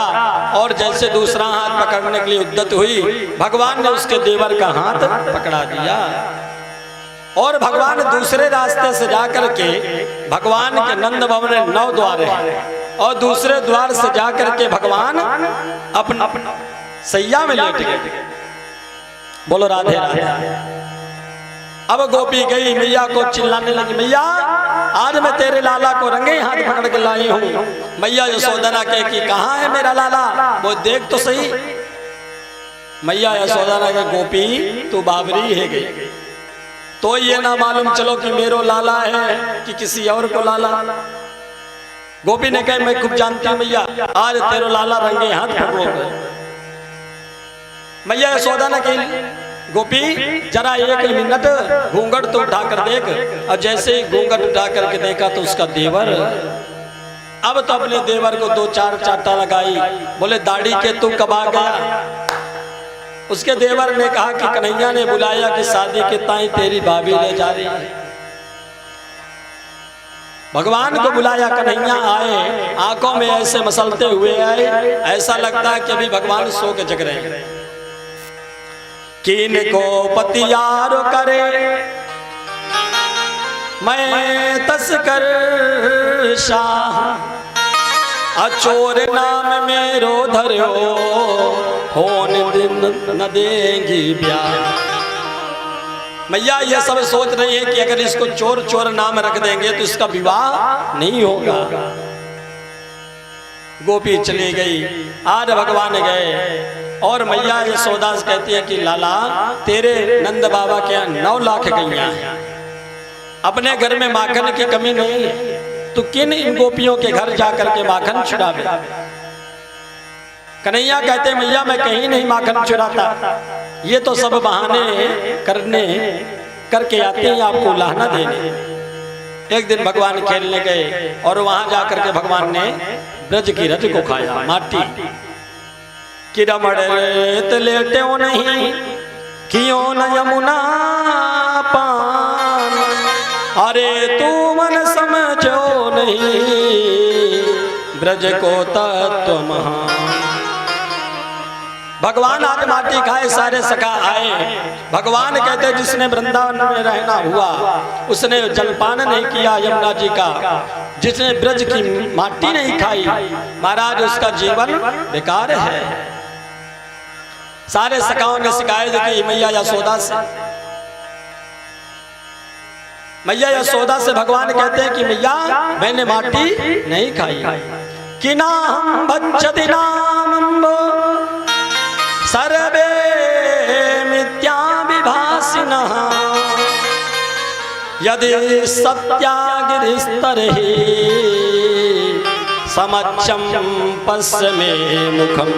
और जैसे दूसरा हाथ पकड़ने के लिए उद्यत हुई, भगवान ने उसके देवर का हाथ पकड़ा दिया। और भगवान दूसरे रास्ते से जाकर के भगवान के नंद भवन में 9 द्वार है और दूसरे द्वार से जाकर के भगवान अपना सैया में लेट गए। बोलो राधे राधे। अब गोपी गई मैया को चिल्लाने लगी, मैया आज मैं तेरे लाला को रंगे हाथ पकड़ के लाई हूँ। मैया यशोदा कहे कि कहाँ है मेरा लाला, वो देख तो सही। मैया यशोदा कहे गोपी तू बाबरी है गई तो ये ना मालूम चलो कि मेरो लाला है कि किसी और को लाला। गोपी ने कहा मैं खूब जानती हूँ मैया, आज तेरो लाला रंगे हाथ पकड़ो। मैया यशोदा ने कही गोपी जरा 1 मिनट घूंघट तो उठा कर देख। और जैसे ही घूंघट उठा करके देखा तो उसका देवर, अब तो अपने देवर को 2-4 चाटा लगाई। बोले दाढ़ी के तू कब आ गया? उसके देवर ने कहा कि कन्हैया ने बुलाया कि शादी के ताई तेरी भाभी ले जा रही है। भगवान को बुलाया, कन्हैया आए, आंखों में ऐसे मसलते हुए आए, ऐसा लगता है कि अभी भगवान सो के जग रहे हैं। किन को पतियारो करे मैं तस्कर शाह, अचोर नाम मेरो धर्यो होन दिन न देंगी ब्याह। मैया ये सब सोच रही है कि अगर इसको चोर चोर नाम रख देंगे तो इसका विवाह नहीं होगा। गोपी चली गई, आज भगवान गए और मैया यशोदा से कहती है कि लाला तेरे नंद बाबा के यहाँ 9 लाख गैया हैं, अपने घर में माखन की कमी नहीं है, तो किन इन गोपियों के घर जाकर के माखन चुरावे? कन्हैया कहते मैया मैं कहीं नहीं माखन चुराता, ये तो सब बहाने करके आते हैं आपको लाना देने। एक दिन भगवान खेलने गए और वहां जाकर के भगवान ने ब्रज की रज को खाया, माटी कि रमण रेत लेटे नहीं क्यों न यमुना पान, अरे तू मन समझो नहीं ब्रज को तत्व महान। भगवान आज माटी खाए, सारे सखा आए। भगवान कहते जिसने वृंदावन में रहना हुआ उसने जलपान नहीं किया यमुना जी का, जिसने ब्रज की माटी नहीं खाई महाराज उसका जीवन बेकार है। सारे सखाओं ने शिकायत की मैया यशोदा से। मैया यशोदा से भगवान कहते हैं कि मैया मैंने माटी नहीं खाई। कि नाम बच्चति नाम सर्वे मिथ्या विभासिनः, यदि सत्यागिरिस्तर्हि समक्षम पश्चिमे मुखम।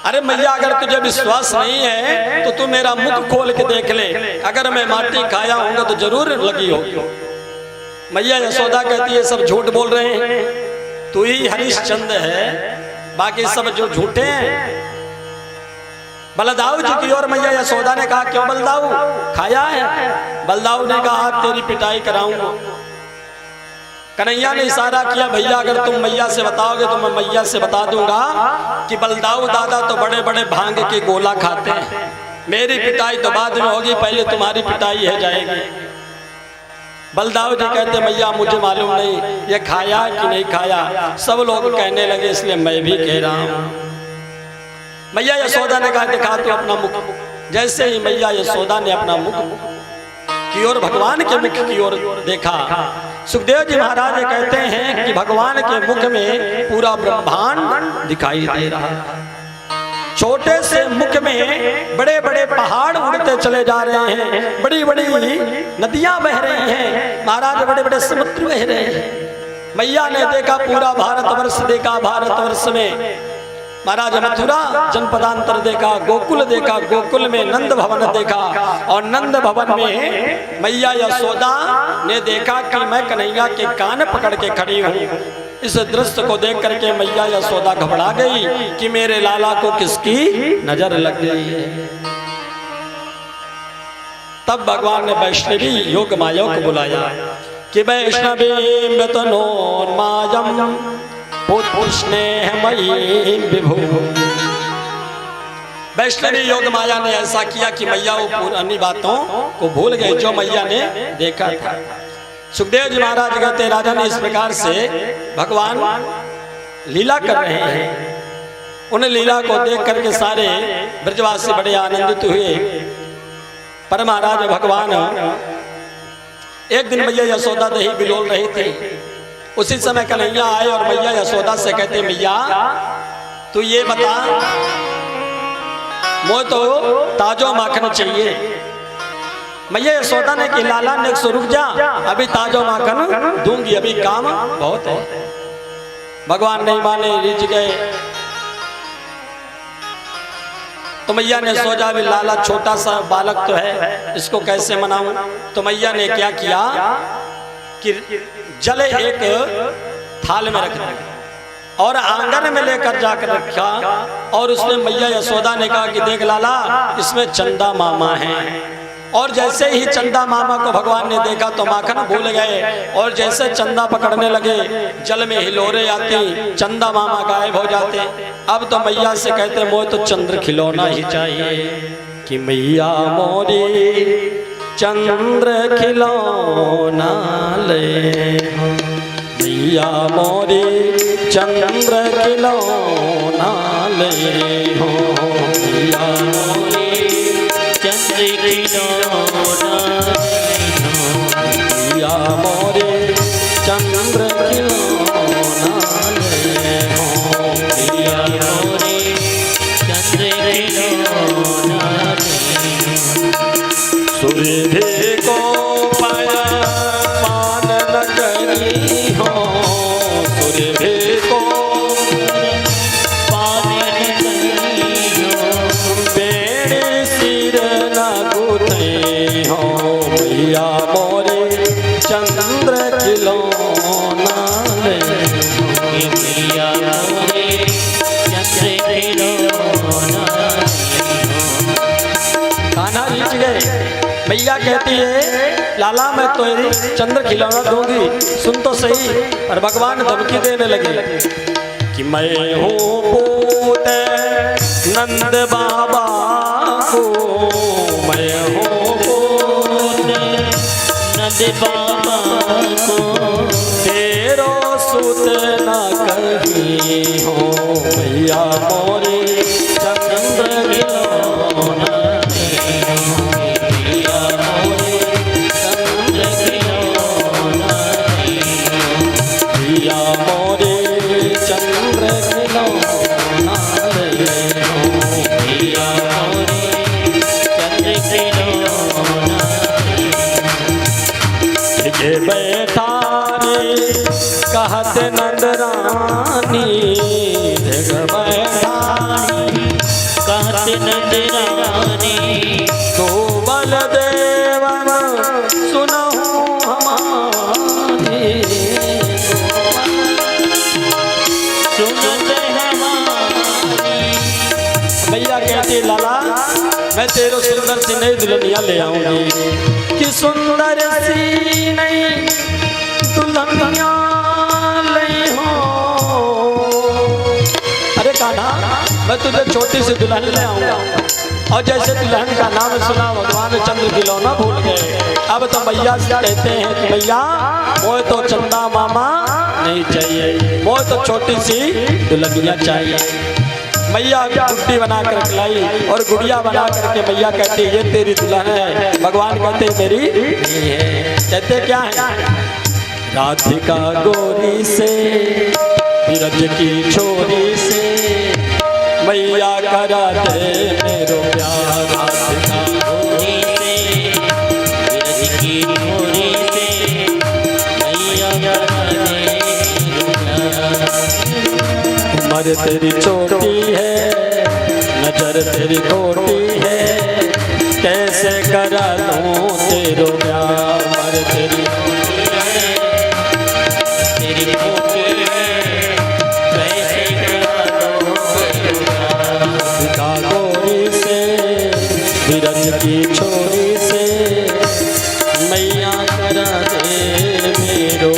अरे मैया अगर तुझे विश्वास नहीं है तो तू मेरा मुख खोल के देख ले, अगर मैं माटी खाया होऊंगा तो जरूर लगी होगी। मैया यशोदा कहती है सब झूठ बोल रहे हैं, तू ही हरिश्चंद्र है, बाकी सब जो झूठे हैं। बलदाऊ जी की ओर मैया यशोदा ने कहा क्यों बलदाऊ खाया है? बलदाऊ ने कहा तेरी पिटाई कराऊंगा। कन्हैया ने इशारा किया भैया अगर तुम मैया से बताओगे तो मैं मैया से बता दूंगा कि बलदाऊ दादा तो बड़े बड़े भांग के गोला खाते हैं, मेरी पिटाई तो बाद में होगी, पहले तुम्हारी पिटाई है जाएगी। बलदाऊ जी कहते मैया मुझे मालूम नहीं ये खाया कि नहीं खाया, सब लोग कहने लगे इसलिए मैं भी कह रहा हूं। मैया यशोदा ने कहा दिखा तू अपना मुख। जैसे ही मैया यशोदा ने अपना मुख की ओर, भगवान के मुख की ओर देखा, सुखदेव जी महाराज कहते हैं कि भगवान के मुख में पूरा ब्रह्मांड दिखाई दे रहा है। छोटे से मुख में बड़े बड़े पहाड़ उड़ते चले जा रहे हैं, बड़ी बड़ी नदियां बह रही हैं, महाराज बड़े बड़े समुद्र बह रहे हैं। मैया ने देखा पूरा भारतवर्ष देखा, भारतवर्ष में महाराज मथुरा जनपदांतर देखा, गोकुल देखा, गोकुल में नंद भवन देखा, और नंद भवन में मैया यशोदा ने देखा कि मैं कन्हैया के कान पकड़ के खड़ी हूँ। इस दृश्य को देख करके मैया यशोदा घबरा गई कि मेरे लाला को किसकी नजर लग गई है। तब भगवान ने वैष्णवी योग माया को बुलाया कि वैष्णवी मृतनोन्मायम पुष्णेहमयी विभु। वैष्णवी योग माया ने ऐसा किया कि मैया वो पुरानी बातों को भूल गए जो मैया ने देखा था। सुखदेव जी महाराज कहते राजा ने इस प्रकार से भगवान लीला कर रहे हैं, उन लीला को देख करके सारे ब्रजवासी बड़े आनंदित हुए। पर महाराज भगवान एक दिन मैया यशोदा दही बिलोल रही थी, उसी समय कन्हैया आए और मैया यशोदा से कहते मैया तू ये बता, मुझे तो ताजो माखन चाहिए। मैया यशोदा ने कि लाला ने रुक जा, अभी ताजो माखन दूंगी, अभी काम बहुत है। भगवान नहीं माने, रिझ गए। तो मैया ने सोचा भी लाला छोटा सा बालक तो है, इसको कैसे मनाऊं। तो मैया ने क्या किया कि जल एक थाल में रख दिया और आंगन में लेकर जाकर रखा, और उसमें मैया यशोदा ने कहा कि देख लाला इसमें चंदा मामा हैं। और जैसे ही चंदा मामा को भगवान ने देखा तो माखन भूल गए, और जैसे चंदा पकड़ने लगे जल में हिलोरे आती, चंदा मामा गायब हो जाते। अब तो मैया से कहते मोह तो चंद्र खिलौना ही चाहिए कि मैया मोरी चंद्र खिलौना ले, मैया मोरी चंद्र खिलौना ले हो, मैया मोरी चंद्र खिलौना मैया मोरी चंद्र खिलौना ले हो, मैया मोरी चंद्र खिलौना सुरभि को पाया पान न करी हो, सुरभि को पान करी हो, बेड़ी सिर न गुथे हो, मैया मोरे चंद्र खिलौना ले, मैया मोरी चंद्र खिलौना। कान्हा रीझ गए। मैया कहती है लाला मैं तो चंद्र खिलौना दूंगी, सुन तो सही। और भगवान धमकी देने लगे कि मैं हूँ पूत नंद बाबा को, मैं हूँ पूत नंद बाबा को, तेरो सुत न कहीं हो, मैया मोरे चंद्र खिलौना बैठानी कहत नंद रानी, बैठानी कहत नंद रानी, तो बलदेवन सुनहु हमारी, सुनत हमारी। मैया कहती लाला मैं तेरे सुंदर सी नई दुल्हनिया ले आऊंगी कि सुंदर सी नई दुल्हनिया ले हो। अरे कान्हा मैं तुझे छोटी सी दुल्हन ले आऊंगा, और जैसे दुल्हन का नाम सुना भगवान चंद्र खिलौना भूल गए। अब तो मैया से कहते हैं कि मैया मोहे तो चंदा मामा नहीं चाहिए, मोहे तो छोटी सी दुल्हनिया चाहिए। मैया गुड्डी बना कर खिलाई और गुड़िया बना करके मैया कहती ये तेरी दुल्हन है। भगवान कहते मेरी नहीं है। कहते क्या है? राधिका गोरी से बिरज की छोरी से मैया करा दे मेरो प्यार। राधिका गोरी से बिरज की छोरी से मैया करा दे मेरो प्यार। उम्र तेरी छोटी है, नजर तेरी खोटी है, कैसे करा दूं तेरो प्यार। उम्र तेरी तेरी खोटी है, कैसे करा दूं तेरो प्यार। राधिका गोरी से बिरज की छोरी से मैया करा दे मेरो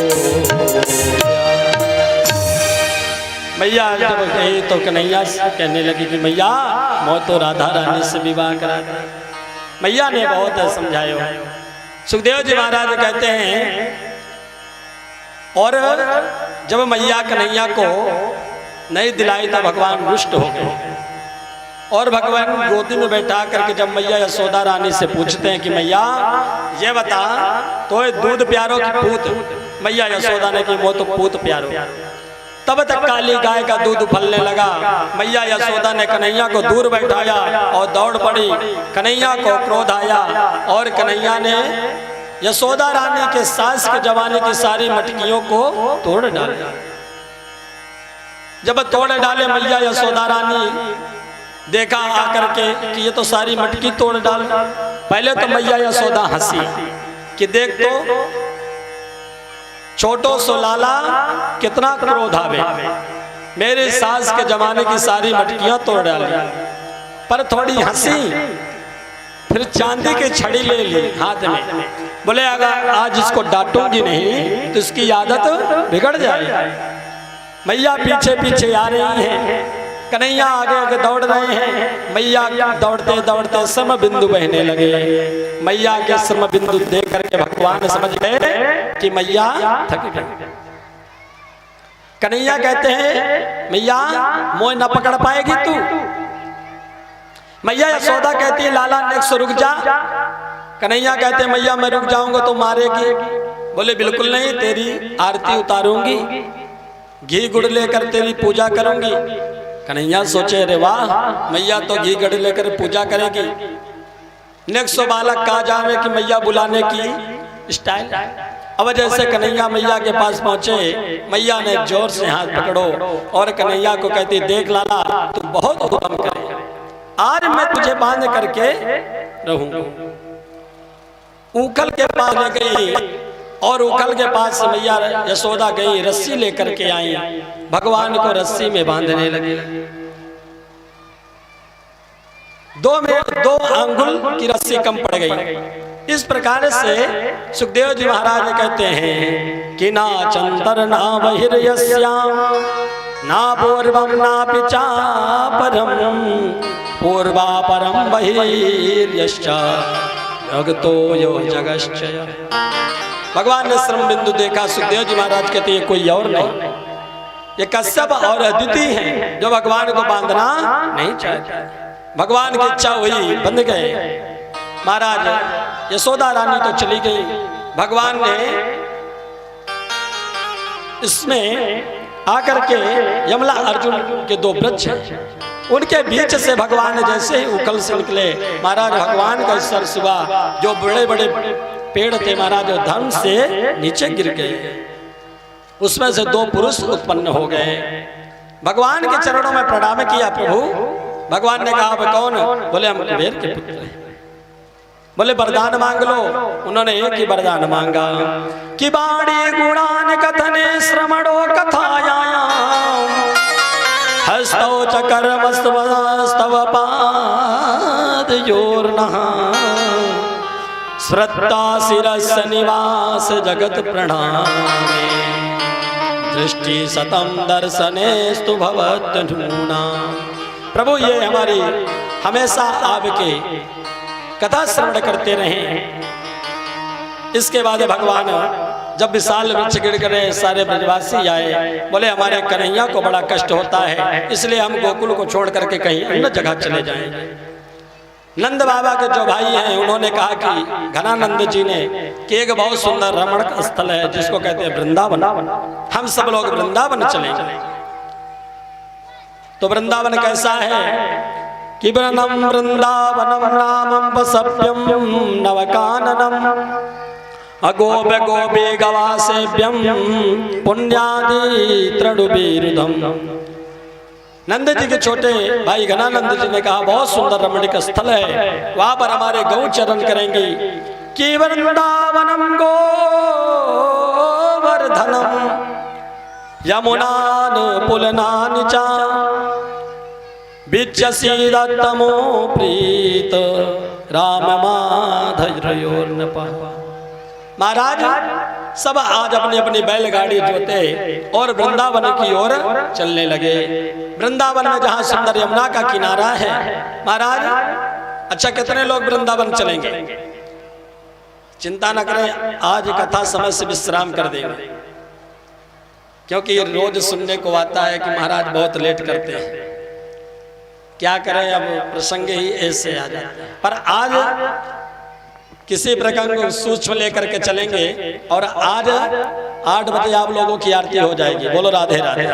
प्यार। मैया जब गई तो कन्हैया कहने लगी कि मैया मैं तो राधा रानी से विवाह करा दे। मैया ने बहुत समझाया। सुखदेव जी महाराज कहते हैं और जब मैया कन्हैया को नहीं दिलाई तो भगवान रुष्ट हो गए और भगवान गोदी में बैठा करके जब मैया यशोदा रानी से पूछते हैं कि मैया ये बता तो दूध प्यारो की पूत। मैया यशोदा ने कि वो तो पूत प्यारो। तब तक काली गाय का दूध उफलने लगा। मैया यशोदा ने कन्हैया को दूर बैठाया और दौड़ पड़ी। कन्हैया को क्रोध आया और कन्हैया ने यशोदा रानी के सास के जवानी की सारी मटकियों को तोड़ डाला। जब तोड़ डाले मैया यशोदा रानी देखा आकर के कि ये तो सारी मटकी तोड़ डाल। पहले तो मैया यशोदा हंसी कि देख तो छोटो सो लाला कितना क्रोध आवे, मेरे सास के जमाने की सारी मटकियां तोड़ डाली। पर थोड़ी हंसी, फिर चांदी की छड़ी ले ली हाथ में। बोले अगर आज इसको डांटूंगी नहीं तो इसकी आदत बिगड़ जाएगी। मैया पीछे पीछे आ रही हैं, कन्हैया आगे आगे दौड़ रहे हैं। मैया दौड़ते दौड़ते सम बिंदु बहने लगे। मैया के सम बिंदु देख करके भगवान समझ गए कि मैया थक गई। कन्हैया कहते हैं मैया मोह न पकड़ पाएगी तू। मैया यशोदा कहती है लाला नेक्स्ट रुक जा। कन्हैया कहते हैं मैया मैं रुक जाऊंगा तो मारेगी। बोले बिल्कुल नहीं, तेरी आरती उतारूंगी, घी गुड़ लेकर तेरी पूजा करूंगी। कन्हैया सोचे अरे वाह, मैया तो घी गढ़ लेकर पूजा करेगी। नेक्स्ट बालक कहा जावे कि मैया बुलाने की स्टाइल। अब जैसे कन्हैया मैया के पास पहुंचे, मैया ने जोर से हाथ पकड़ो और कन्हैया को कहती देख लाला तू बहुत उत्तम करे, आज मैं तुझे बांध करके रहूंगा। उखल के पास ले गई और उखल के पास मैया यशोदा गई, रस्सी लेकर के आई, भगवान को रस्सी में बांधने लगी। दो अंगुल की रस्सी कम पड़ गई। इस प्रकार से सुखदेव जी महाराज कहते हैं कि ना चंतर ना बहिर्यस्याम ना पूर्वम ना पिचापरम पूर्वा परम बहिर्यश्च जगतो यो जगश्चय। भगवान ने श्रम बिंदु देखा। सुखदेव जी महाराज कहते ये कोई और नहीं, ये कश्यप और अदिति हैं जो भगवान को बांधना नहीं चाहते। भगवान की इच्छा हुई, बंध गए। महाराज यशोदा रानी तो चली गई। भगवान ने इसमें आकर के यमला अर्जुन के दो वृक्ष हैं, उनके बीच से भगवान जैसे ही उखल से निकले, महाराज भगवान का स्पर्श हुआ। जो बड़े बड़े पेड़ थे महाराज जो धर्म से नीचे गिर गए, उसमें से दो पुरुष उत्पन्न हो गए। भगवान के चरणों में प्रणाम किया। प्रभु, भगवान ने कहा कौन? बोले हम कुबेर के पुत्र हैं। बोले वरदान मांग लो। उन्होंने एक ही वरदान मांगा कि बाणी गुणान कथने श्रवणो कथाया हस्तौ च कर्मस्तव पादयोर्नः श्रद्धा शिरस्य निवास जगत प्रणामे दृष्टि सतम दर्शनेस्तु भवत्यनूना। प्रभु ये हमारी हमेशा आपके कथा श्रवण करते रहें। इसके बाद भगवान जब विशाल वृक्ष गिर गए सारे ब्रजवासी आए, बोले हमारे कन्हैया को बड़ा कष्ट होता है, इसलिए हम गोकुल को छोड़ करके कहीं अन्य जगह चले जाएंगे। नंद बाबा के जो भाई हैं उन्होंने कहा कि घनानंद जी ने कि एक बहुत सुंदर रमण का स्थल है जिसको कहते हैं वृंदावन, हम सब लोग वृंदावन चलेंगे। तो वृंदावन कैसा है कि वृंदम वृंदावनम नामं सभ्यम नवकाननम अगोप गोपी गवासेभ्यम पुण्यादि त्रणुबीरुधम। नंद जी के छोटे भाई घनानंद जी ने कहा बहुत सुंदर रमणीक स्थल है, वहां पर हमारे गौ चरण करेंगे कि वृंदावनम गोवर्धनम यमुनान पुलनानि च विच्यसीदत्तमो प्रीत राम माधयोर्नपा। महाराज सब आज अपनी अपनी बैलगाड़ी जोते और वृंदावन की ओर चलने लगे। वृंदावन में जहां सुंदर यमुना का किनारा है महाराज, अच्छा कितने लोग वृंदावन चलेंगे? चिंता न करें, आज कथा समय से विश्राम कर देंगे, क्योंकि रोज सुनने को आता है कि महाराज बहुत लेट करते हैं। क्या करें, अब प्रसंग ही ऐसे आ जाता है। पर आज किसी प्रकार को सूक्ष्म लेकर के चलेंगे और आज 8 बजे आप लोगों की आरती हो जाएगी। बोलो राधे राधे।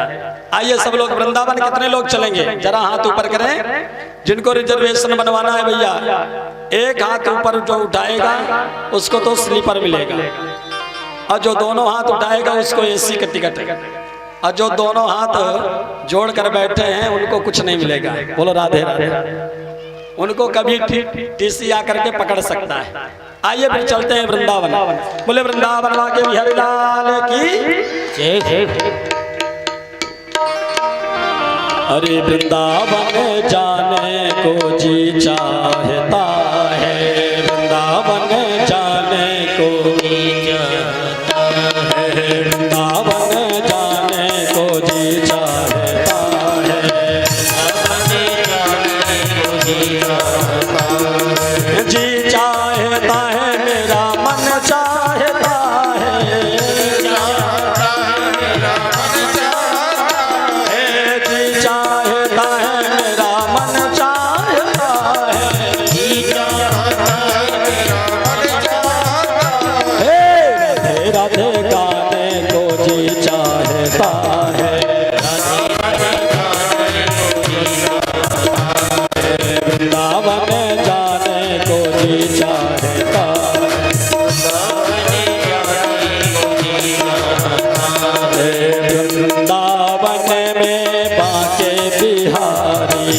आइए सब लोग वृंदावन कितने लोग चलेंगे? जरा हाथ ऊपर करें। जिनको रिजर्वेशन बनवाना है भैया, एक हाथ ऊपर जो उठाएगा उसको तो स्लीपर मिलेगा, और जो दोनों हाथ उठाएगा उसको एसी का टिकट, और जो दोनों हाथ जोड़ कर बैठे हैं उनको कुछ नहीं मिलेगा। बोलो राधे राधे। उनको कभी टीसी आकर के पकड़ सकता है। आइए फिर चलते हैं वृंदावन। बोले वृंदावन के बिहारी लाल की जय। अरे वृंदावन जाने को जी चाहता है, वृंदावन जाने को जी चाहता है, वृंदावन जाने को जी चाहता है, जी चाहता है मेरा मन चाहता है, जी चाहता है मेरा मन चाहता है, राधे राधे गाने को जी चाहता है, वृंदावन जाने को जी चाहता है, वृंदावन में बाके बिहारी,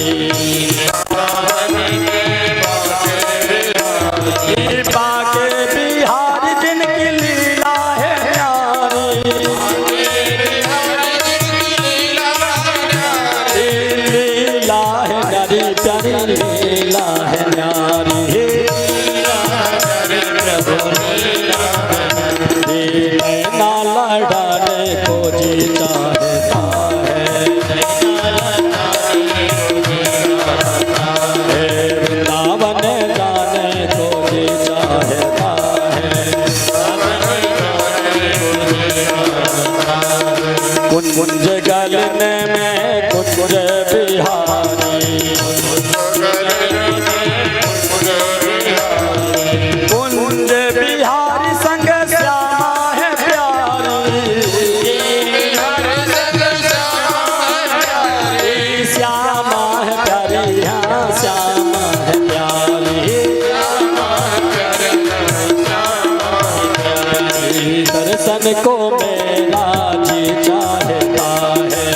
बाके बिहारी जिनकी लीला है प्यारी, लीला है प्यारी प्यारी लीला है न्यारी, नाला डाले को जी चाहता है, वृंदावन जाने को जी चाहता है, कुंज गलने में कुंज बिहारी, कुंज बिहारी संग श्यामा है प्यारी, श्यामा है प्यारी, हाँ श्यामा है प्यारी, दर्शन को मेरा जी चाहता है,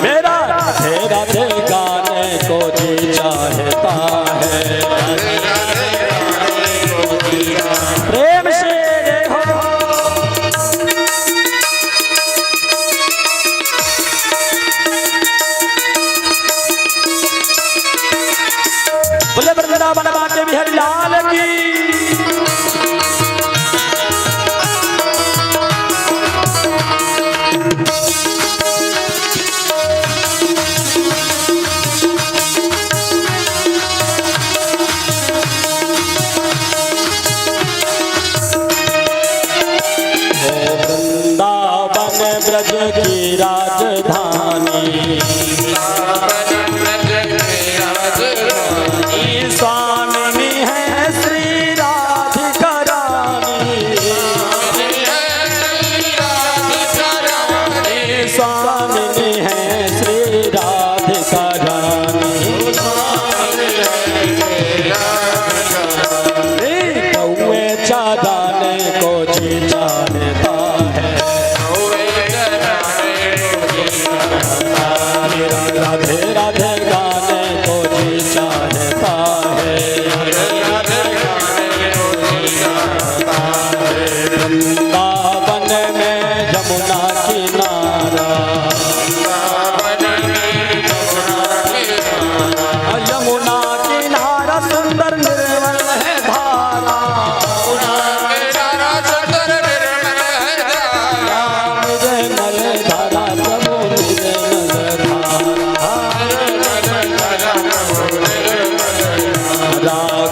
मेरा राधे राधे गाने को जी चाहता है, प्रेम से देखो। बोले वृंदावन बाके बिहारी लाल की।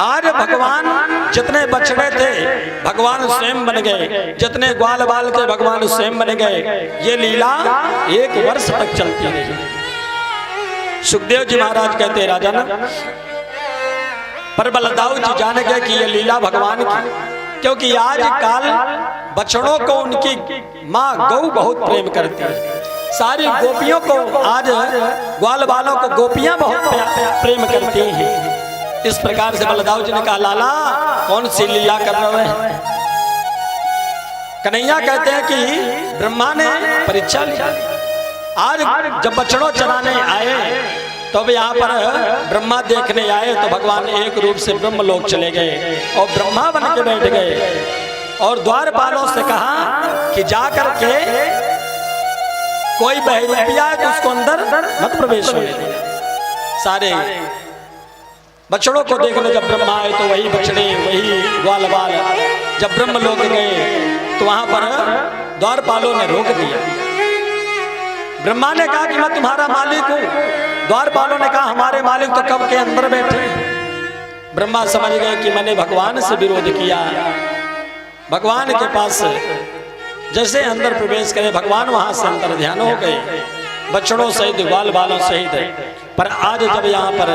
आज भगवान जितने बछड़े थे भगवान स्वयं बन गए, जितने ग्वाल बाल के भगवान स्वयं बन गए। ये लीला 1 वर्ष तक चलती रही। सुखदेव जी महाराज कहते राजन, पर बलदाऊ जी जान गए कि ये लीला भगवान की, क्योंकि आज काल बछड़ों को उनकी माँ गौ बहुत प्रेम करती है। सारी गोपियों को आज ग्वाल बालों को गोपियां बहुत प्रेम करती हैं। इस प्रकार से बलदाऊ जी ने कहा, लाला कौन सी लीला कर रहे हैं? कन्हैया कहते हैं कि ब्रह्मा ने परीक्षा ली। आज जब बछड़ों चराने आए तो अब यहाँ पर ब्रह्मा देखने आए तो भगवान एक रूप से ब्रह्म लोक चले गए और ब्रह्मा बन के बैठ गए और द्वारपालों से कहा कि जाकर के कोई बहरूपिया है तो उसको अंदर मत प्रवेश होने दे। सारे बछड़ों को देखने जब ब्रह्मा आए तो वही बछड़े वही ग्वाल बाल जब ब्रह्म लोक गए तो वहां पर द्वारपालों ने रोक दिया। ब्रह्मा ने कहा कि मैं तुम्हारा मालिक हूं। द्वारपालों ने कहा हमारे मालिक तो कब के अंदर बैठे। ब्रह्मा समझ गए कि मैंने भगवान से विरोध किया। भगवान के पास जैसे अंदर प्रवेश करे भगवान वहां से अंदर ध्यान हो गए, बछड़ों सहित ग्वाल बालों सहित। पर आज जब यहाँ पर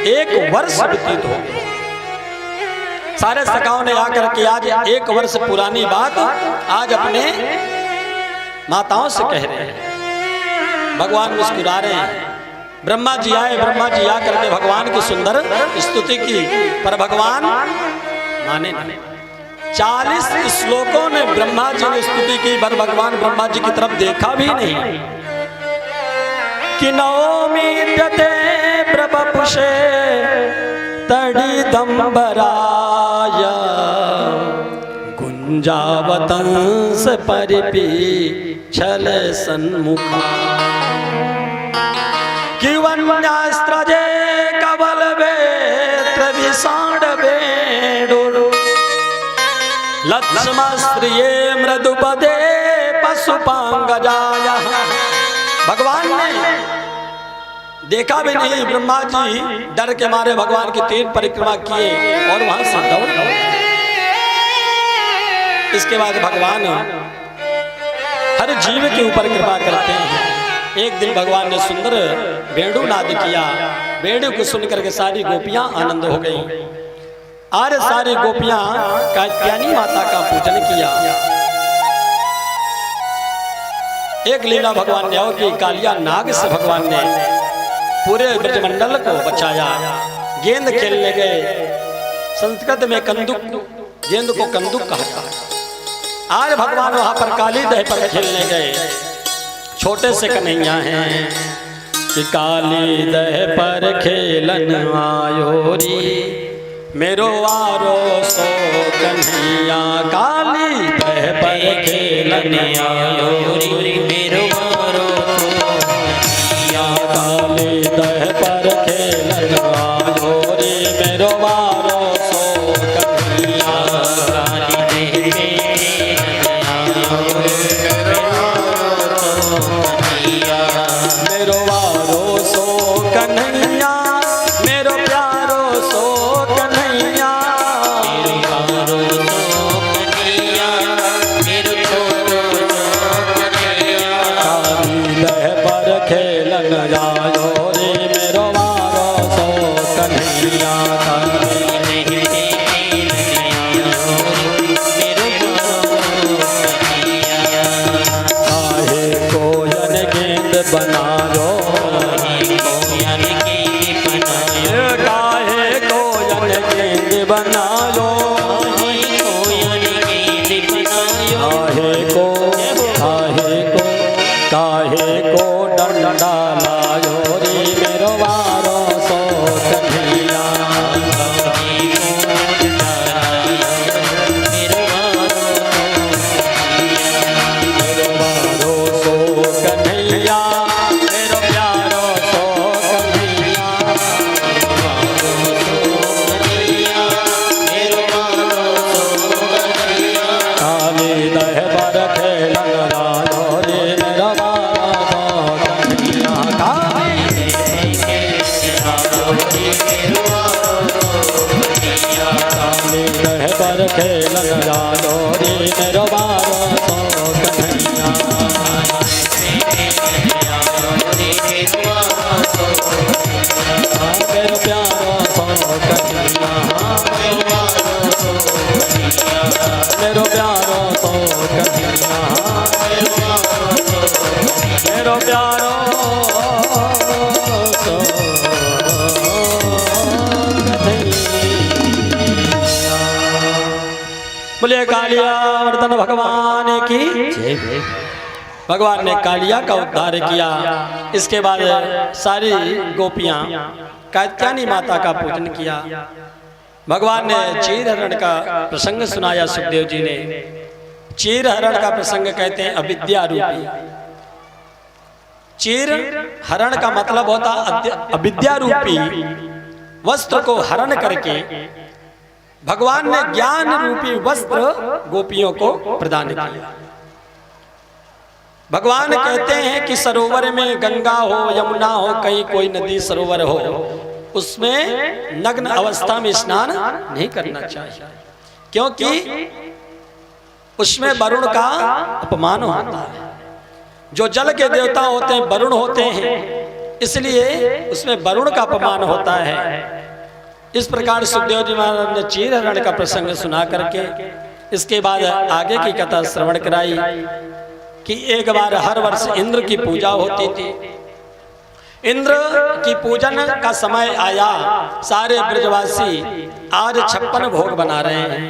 1 वर्ष व्यतीत हो गए, सारे सखाओं ने आकर के आज 1 वर्ष पुरानी बात आज अपने माताओं से कह रहे हैं। भगवान मुस्कुरा रहे हैं। ब्रह्मा जी आए, ब्रह्मा जी आकर के भगवान की सुंदर स्तुति की, पर भगवान माने नहीं। 40 श्लोकों ने ब्रह्मा जी ने स्तुति की, पर भगवान ब्रह्मा जी की तरफ देखा भी नहीं। कि नौमीत्यते प्रबपुषे तड़ी दंबराय गुंजावतंस परिपी छल सन्मुखा कि वन्यास्त्रजे कवल वेत्र विषाण वेणुर लक्ष्मस्त्रिये मृदुपदे पशुपांगजाय। भगवान ने देखा भी नहीं। ब्रह्मा जी डर के मारे भगवान की 3 परिक्रमा किए और वहां से दौड़ गए। इसके बाद भगवान हर जीव के ऊपर कृपा करते हैं। एक दिन भगवान ने सुंदर वेणु नाद किया। वेणु को सुनकर के सारी गोपियां आनंद हो गई। आज सारी गोपियां कात्यायनी माता का पूजन किया। एक लीला भगवान ने और की, कालिया नाग से भगवान ने पूरे ब्रजमंडल को बचाया। गेंद खेलने गए, संस्कृत में कंदुक, गेंद को कंदुक कहता है। आज भगवान वहां पर काली दह पर खेलने गए। छोटे से कन्हैया हैं कि काली दह पर खेलन आयो री मेरो वारो सो कन्हैया। काली दह पर खेलन आयो री मेरो वारो सो कन्हैया। काली दह पर खेलन आयो री मेरो वारो सो कन्हैया। काली मेरो वारो सो कन्हैया, मेरो प्यारो सो कन्हैया। मेरो वारो सो कन्हैया, मेरो छोरो सो कन्हैया। काली दह पर खेलन आयो रे मेरो वारो सो कन्हैया। बनायो काहे कोयल गेंद बनायो, काहे को डंडा लायो रे मेरो वारो सो कन्हैया। मेरो वारो सो कन्हैया, मेरो प्यारो सो कन्हैया। मेरो पर खेलन जालो रे मेरो बारो सो कन्हैया मेरो प्यारो सो कन्हैया मेरो प्यारो सो कन्हैया मेरो प्यारो सो बोलिए कालिया वर्धन भगवान की जय। भगवान ने कालिया का उद्धार किया। इसके बाद सारी गोपियां कात्यायनी माता का पूजन किया। भगवान ने चीर हरण का प्रसंग सुनाया। सुखदेव जी ने चीर हरण का प्रसंग कहते हैं अविद्या रूपी। चीर हरण का मतलब होता अविद्या रूपी वस्त्र को हरण करके भगवान ने ज्ञान रूपी वस्त्र गोपियों को प्रदान किया। भगवान कहते हैं कि सरोवर में गंगा हो यमुना हो कहीं कोई नदी सरोवर हो उसमें नग्न अवस्था में स्नान नहीं करना चाहिए, क्योंकि उसमें वरुण का अपमान होता है। जो जल के देवता होते हैं वरुण होते हैं, इसलिए उसमें वरुण का अपमान होता है। इस प्रकार सुखदेव जी महाराज ने चीर हरण का प्रसंग सुना करके इसके बाद आगे की कथा श्रवण कराई कि एक बार हर वर्ष इंद्र की पूजा होती थी। इंद्र की पूजन का समय आया। सारे ब्रजवासी आज 56 भोग बना रहे हैं।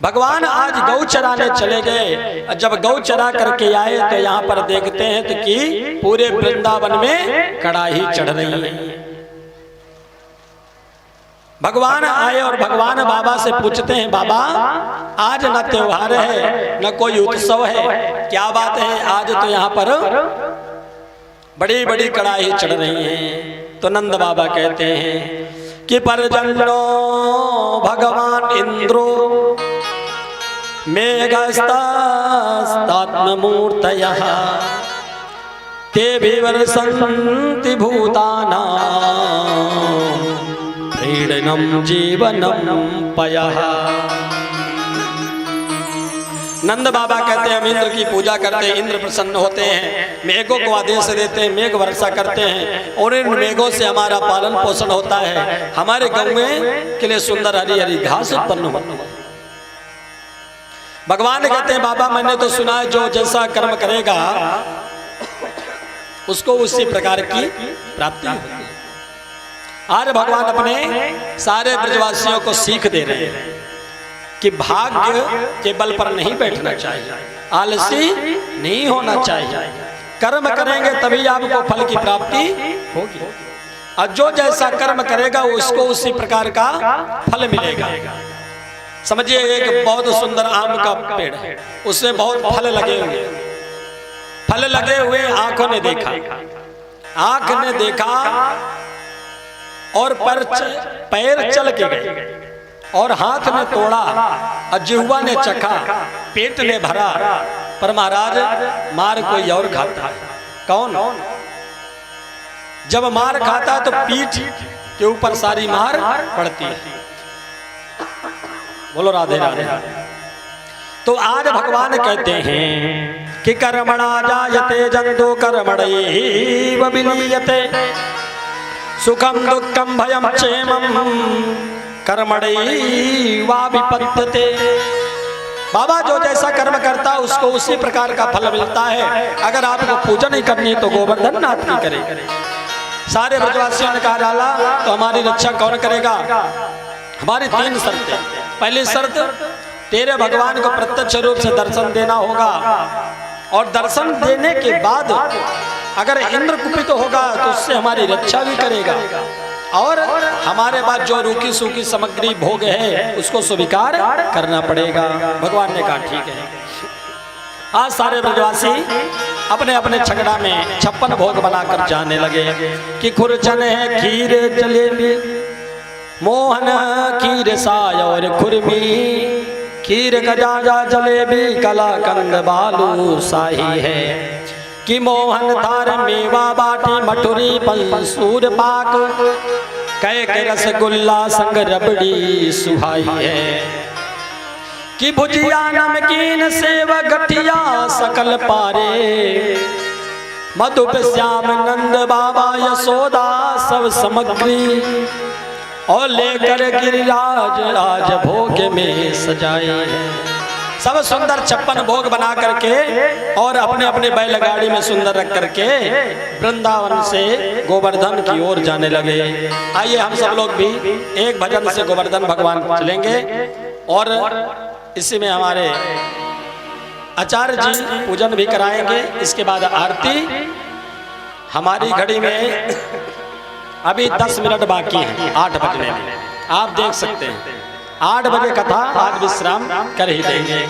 भगवान आज गौ चराने चले गए। जब गौ चरा करके आए तो यहाँ पर देखते हैं तो कि पूरे वृंदावन में कड़ाही चढ़ रही है। भगवान आए और भगवान बाबा से पूछते हैं, बाबा आज न त्योहार है न कोई उत्सव है, क्या बात है आज तो यहाँ पर बड़ी बड़ी कड़ाही चढ़ रही हैं। तो नंद बाबा कहते हैं कि परजन्नो भगवान इंद्रो मेघस्तात्ममूर्तयः ते विवर्षन्ति भूतानां क्रीडनम जीवनम पयः। नंद बाबा कहते हैं हम इंद्र की पूजा करते हैं, इंद्र प्रसन्न होते हैं, मेघों को आदेश देते हैं, मेघ वर्षा करते हैं और इन मेघों से हमारा पालन पोषण होता है। हमारे गांव में के लिए सुंदर हरी हरी घास उत्पन्न होती है। भगवान कहते हैं बाबा मैंने तो सुना है जो जैसा कर्म करेगा उसको उसी प्रकार की प्राप्ति होती है। आज भगवान अपने सारे ब्रजवासियों को सीख दे रहे हैं कि भाग्य के बल पर नहीं बैठना चाहिए, आलसी नहीं होना चाहिए। कर्म करेंगे तभी आपको फल की प्राप्ति होगी और जो जैसा कर्म करेगा उसको उसी प्रकार का फल मिलेगा। समझिए एक बहुत सुंदर आम का पेड़ है, उसमें बहुत फल लगे हुए आंखों ने देखा, आंख ने देखा और पैर चल के गए और हाथ ने तोड़ा और जिह्वा ने चखा, पेट ने भरा, पर महाराज मार कोई और खाता है। कौन? जब मार खाता है तो पीठ के ऊपर सारी मार पड़ती है। बोलो राधे राधे। तो आज भगवान कहते हैं कि कर्मणा जायते जन्तु कर्मणैव विलीयते सुखम दुखम भयम क्षेमम कर्मणैवाभिपद्यते। बाबा जो जैसा कर्म करता है उसको उसी प्रकार का फल मिलता है। अगर आपको पूजा नहीं करनी तो गोवर्धन नाथ की करे। सारे ब्रजवासियों ने कहा लाला तो हमारी रक्षा कौन करेगा? हमारी 3 शर्तें। पहली शर्त तेरे भगवान को प्रत्यक्ष रूप से दर्शन देना होगा और दर्शन देने के बाद अगर इंद्र कुपित होगा तो उससे हमारी रक्षा भी करेगा और हमारे पास जो रूखी सूखी सामग्री भोग है उसको स्वीकार करना पड़ेगा। भगवान ने कहा ठीक है। आज सारे ब्रजवासी अपने अपने छगड़ा में 56 भोग बनाकर जाने लगे कि खुरचन है खीर जलेबी, मोहन खीर साय और खुरमी, खीर गजा जलेबी कलाकंद बालू शाही है कि मोहन थार मेवा बाटी मठुरी पंसूर पाक, कै के रसगुल्ला संग रबड़ी सुहाई है कि भुजिया नमकीन सेव गठिया सकल पारे, मधुप श्याम नंद बाबा यशोदा सब सामग्री, और लेकर गिरिराज राज भोग में सजाए। सब सुंदर 56 भोग बना करके और अपने अपने बैलगाड़ी में सुंदर रख करके वृंदावन से गोवर्धन की ओर जाने लगे। आइए हम सब लोग भी एक भजन से गोवर्धन भगवान चलेंगे और इसी में हमारे आचार्य जी पूजन भी कराएंगे। इसके बाद आरती। हमारी घड़ी में अभी 10 मिनट बाकी है 8 बजने में, आप देख सकते हैं 8 बजे कथा, आज विश्राम कर ही देंगे।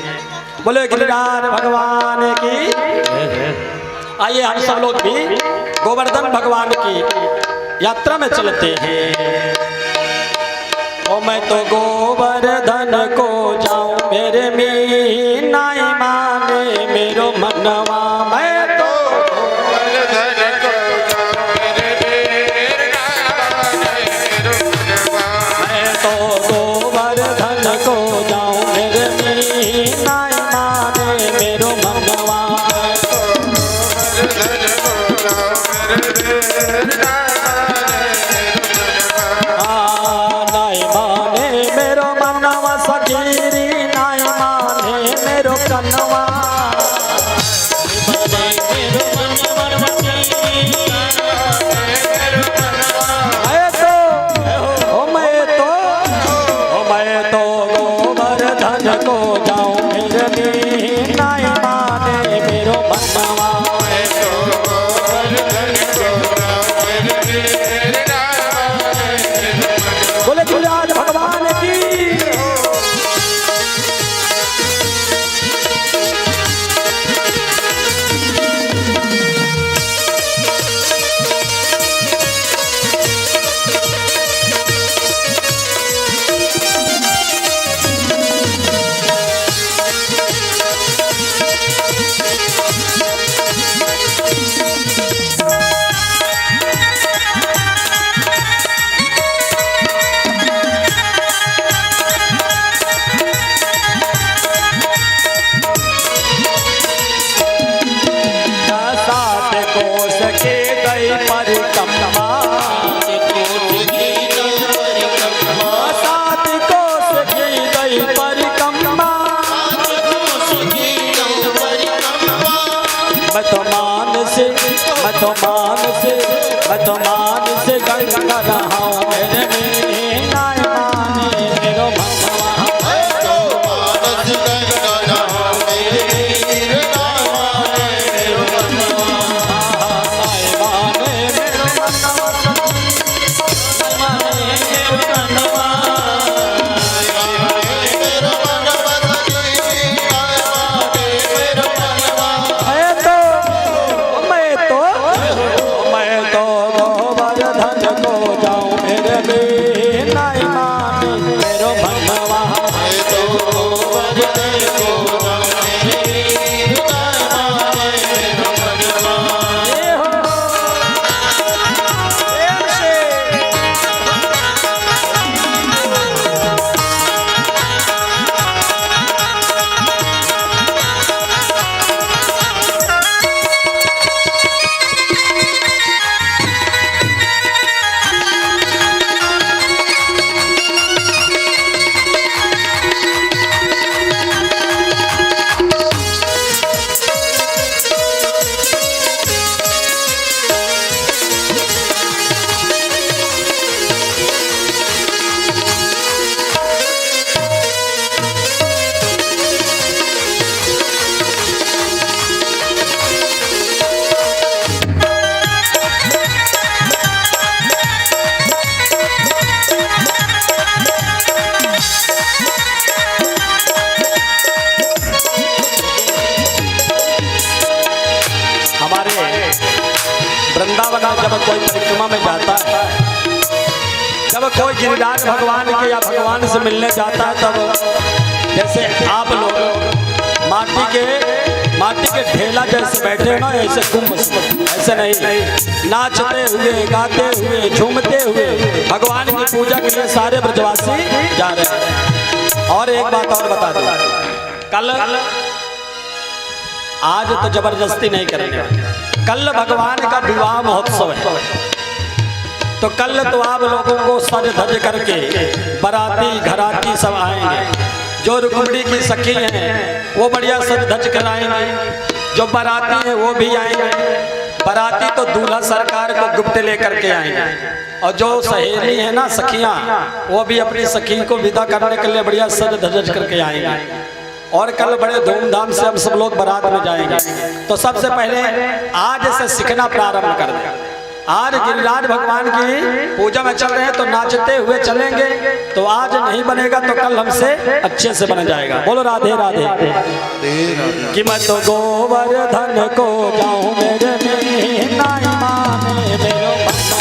बोले गिरिराज भगवान की। आइए हम सब लोग भी गोवर्धन भगवान की यात्रा में चलते हैं। ओ मैं तो गोवर्धन को जाऊं मेरे मीना माने मेरो मनवा, मैं तो गोवर्धन को जाऊं मेरे मैं तो गोवर्धन को जाऊं मेरे मीना माने मेरो मनवा, मैं तो मान से गंगा रहा हूँ मेरे मीना माने मेरो मनवा, मैं तो मान से गंगा रहा हूँ मेरे मीना माने मेरो मनवा, माने मेरो मनवा, माने मेरो मनवा, मेरो मनवा, मेरो मनवा, मैं तो गोवर्धन को जाऊं मेरे मीना माने मेरो मनवा, मैं तो गोवर्धन को जाऊं मेरे मीना माने मेरो मनवा। वृंदावन जब कोई परिक्रमा में जाता है, जब कोई गिरिराज भगवान के या भगवान से मिलने जाता है, तब जैसे आप लोग माटी के ढेला जैसे बैठे ना, ऐसे ऐसे नहीं, नाचते हुए गाते हुए झूमते हुए भगवान की पूजा के लिए सारे ब्रजवासी जा रहे हैं। और एक बात और बता दूं, कल आज तो जबरदस्ती नहीं करेंगे, कल भगवान का विवाह महोत्सव है। तो कल तो आप लोगों को सज धज करके बाराती घराती सब आएंगे। जो रुक्मिणी की सखी हैं वो बढ़िया सज धज कर आएंगे, जो बाराती हैं वो भी आएंगे। बाराती तो दूल्हा सरकार को गुप्त लेकर के आएंगे, और जो सहेली है ना सखियां, वो भी अपनी सखी को विदा करने के लिए बढ़िया सज धज करके आएंगे। और कल बड़े धूमधाम से हम सब लोग बारात में जाएंगे। तो सबसे पहले आज से सीखना प्रारंभ कर दें। आज गिरिराज भगवान की पूजा में चल रहे हैं तो नाचते हुए चलेंगे, तो आज नहीं बनेगा तो कल हमसे अच्छे से बन जाएगा। बोलो राधे राधे। कि मैं तो गोवर्धन को जाऊं मेरे में नाई माने मेरो नाई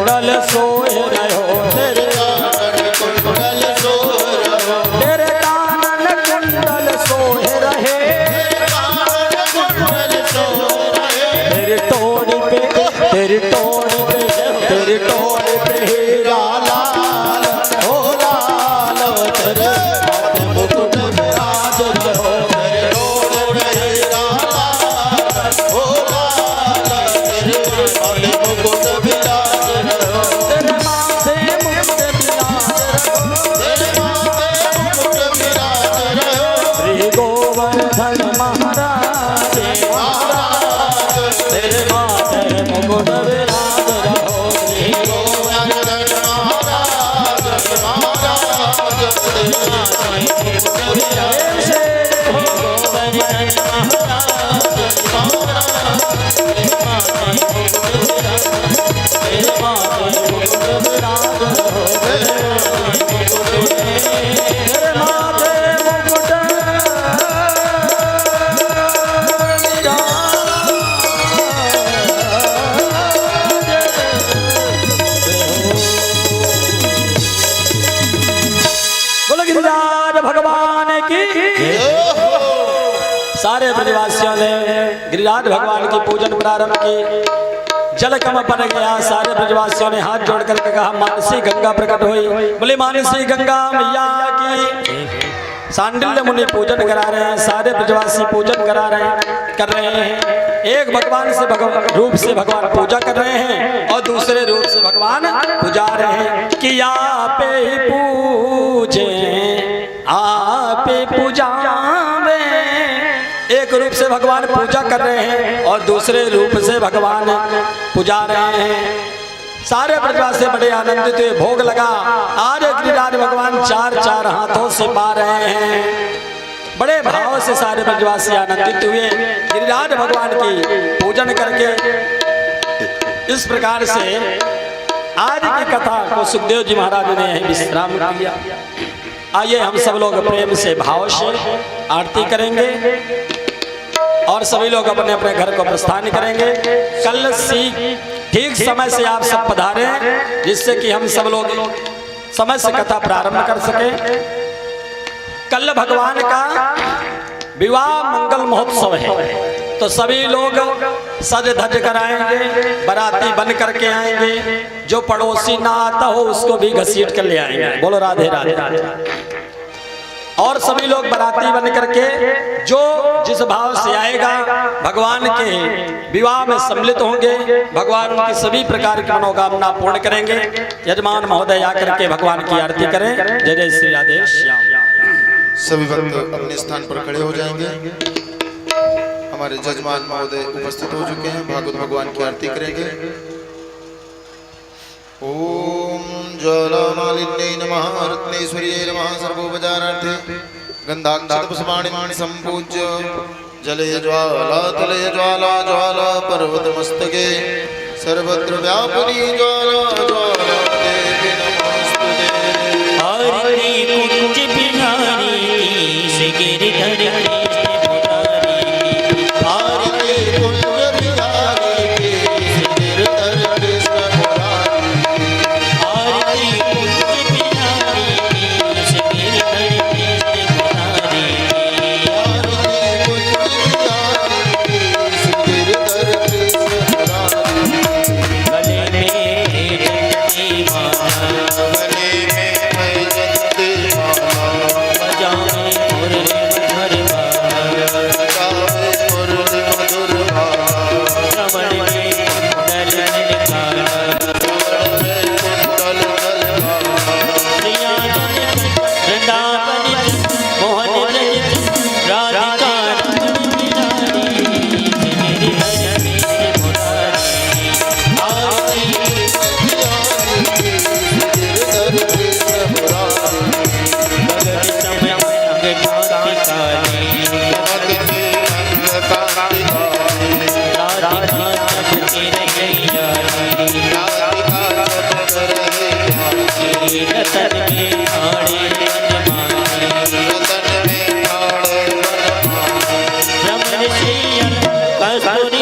कुंडल सोए रहो तेरे कानन कुंडल सोए रहो तेरे कानन कुंडल सोए रहे कानन कुंडल सोए रहे तेरी टोड़ी पे तेरी टोड़ी पे तेरी टोड़ी पे हीरा लाल हो लाल तेरे हाथ मुकुट विराज रहो तेरे डोर में हीरा लाल हो लाल तेरे हाथ मुकुट विराज रहो तेरे माथे मुकुट विराज रहो तेरे माथे मुकुट विराज रहो श्री गोवर्धन महाराज महाराज तेरे माथे मुकुट विराज रहो श्री गोवर्धन महाराज महाराज तेरे जय गिरिराज भगवान की सारे ब्रजवासियों ने गिरिराज भगवान की पूजन प्रारंभ की। जल कम बन गया, सारे ब्रजवासियों ने हाथ जोड़ करके कहा मानसी गंगा प्रकट हुई। बोले मानसी गंगा मैया की। सांडिल्य मुनि पूजन करा रहे हैं, सारे ब्रजवासी पूजन कर रहे हैं। एक भगवान से रूप से भगवान पूजा कर रहे हैं और दूसरे रूप से भगवान पूजा रहे हैं कि आपे ही पूजे आपे पूजावे। एक रूप से भगवान पूजा कर रहे हैं और दूसरे रूप से भगवान पूजा रहे हैं। सारे ब्रजवासी बड़े आनंदित हुए, भोग लगा। आज गिरिराज भगवान चार चार हाथों से पा रहे हैं। बड़े भाव से सारे ब्रजवासी आनंदित हुए गिरिराज भगवान की पूजन करके। इस प्रकार से आज की कथा को सुखदेव जी महाराज ने यहीं विश्राम किया। आइए हम सब लोग प्रेम से भाव से आरती करेंगे और सभी लोग अपने अपने घर को प्रस्थान करेंगे। कल ठीक समय से आप सब पधारें, जिससे कि हम सब लोग समय से कथा प्रारंभ कर सके। कल भगवान का विवाह मंगल महोत्सव है, तो सभी लोग सज धज कर आएंगे, बाराती बन करके आएंगे। जो पड़ोसी ना आता हो उसको भी घसीट कर ले आएंगे। बोलो राधे राधे। और सभी लोग बाराती बन करके जो जिस भाव से आएगा भगवान के विवाह में सम्मिलित होंगे, भगवान की सभी प्रकार की मनोकामना पूर्ण करेंगे। यजमान महोदय आकर के भगवान की आरती करें। जय जय श्री राधे श्याम। सभी भक्त अपने स्थान पर खड़े हो जाएंगे। हमारे जजमान महोदय उपस्थित हो चुके हैं, भागवत भगवान की आरती करेंगे। ओम ज्वालामालिन्यै नमः रत्नेश्वर्यै नमः सर्वोपचारार्थे गन्धाक्षतपुष्पाणि सम्पूज्य जले ज्वाला तले ज्वाला ज्वाला पर्वतमस्तके सर्वत्र व्यापिनी ज्वाला ज्वाला देवी नमोस्तुते। आरती कुंज बिहारी की से गिरधर कृष्ण मुरारी की। आरती कुंज बिहारी की से गिरधर कृष्ण मुरारी की। आरती कुंज बिहारी की से गिरधर कृष्ण मुरारी की। आरती कुंज बिहारी की से गिरधर कृष्ण मुरारी की। गले में जयंती माला, गले में जयंती माला, बजावे मुरली मधुर भाला, गावे मुरली मधुर भाला, श्रवण में कुंडल निकाला, श्रवण में कुंडल निकाला। प्रिया वृंदावन मोहन ब्रज राधिका मुरारी गिरिधर कृष्ण मुरारी। आरती बिहारी की से गिरधर कृष्ण मुरारी की। भगत समय अंग कांति काली, भक्ति अंग कांति काली, राधिका जप के रैया री। राधिका जप रहे ध्यानी, रतन में ठाणे बनमाली, रतन में ठाणे बनमाली। रमण श्री कस्तूरी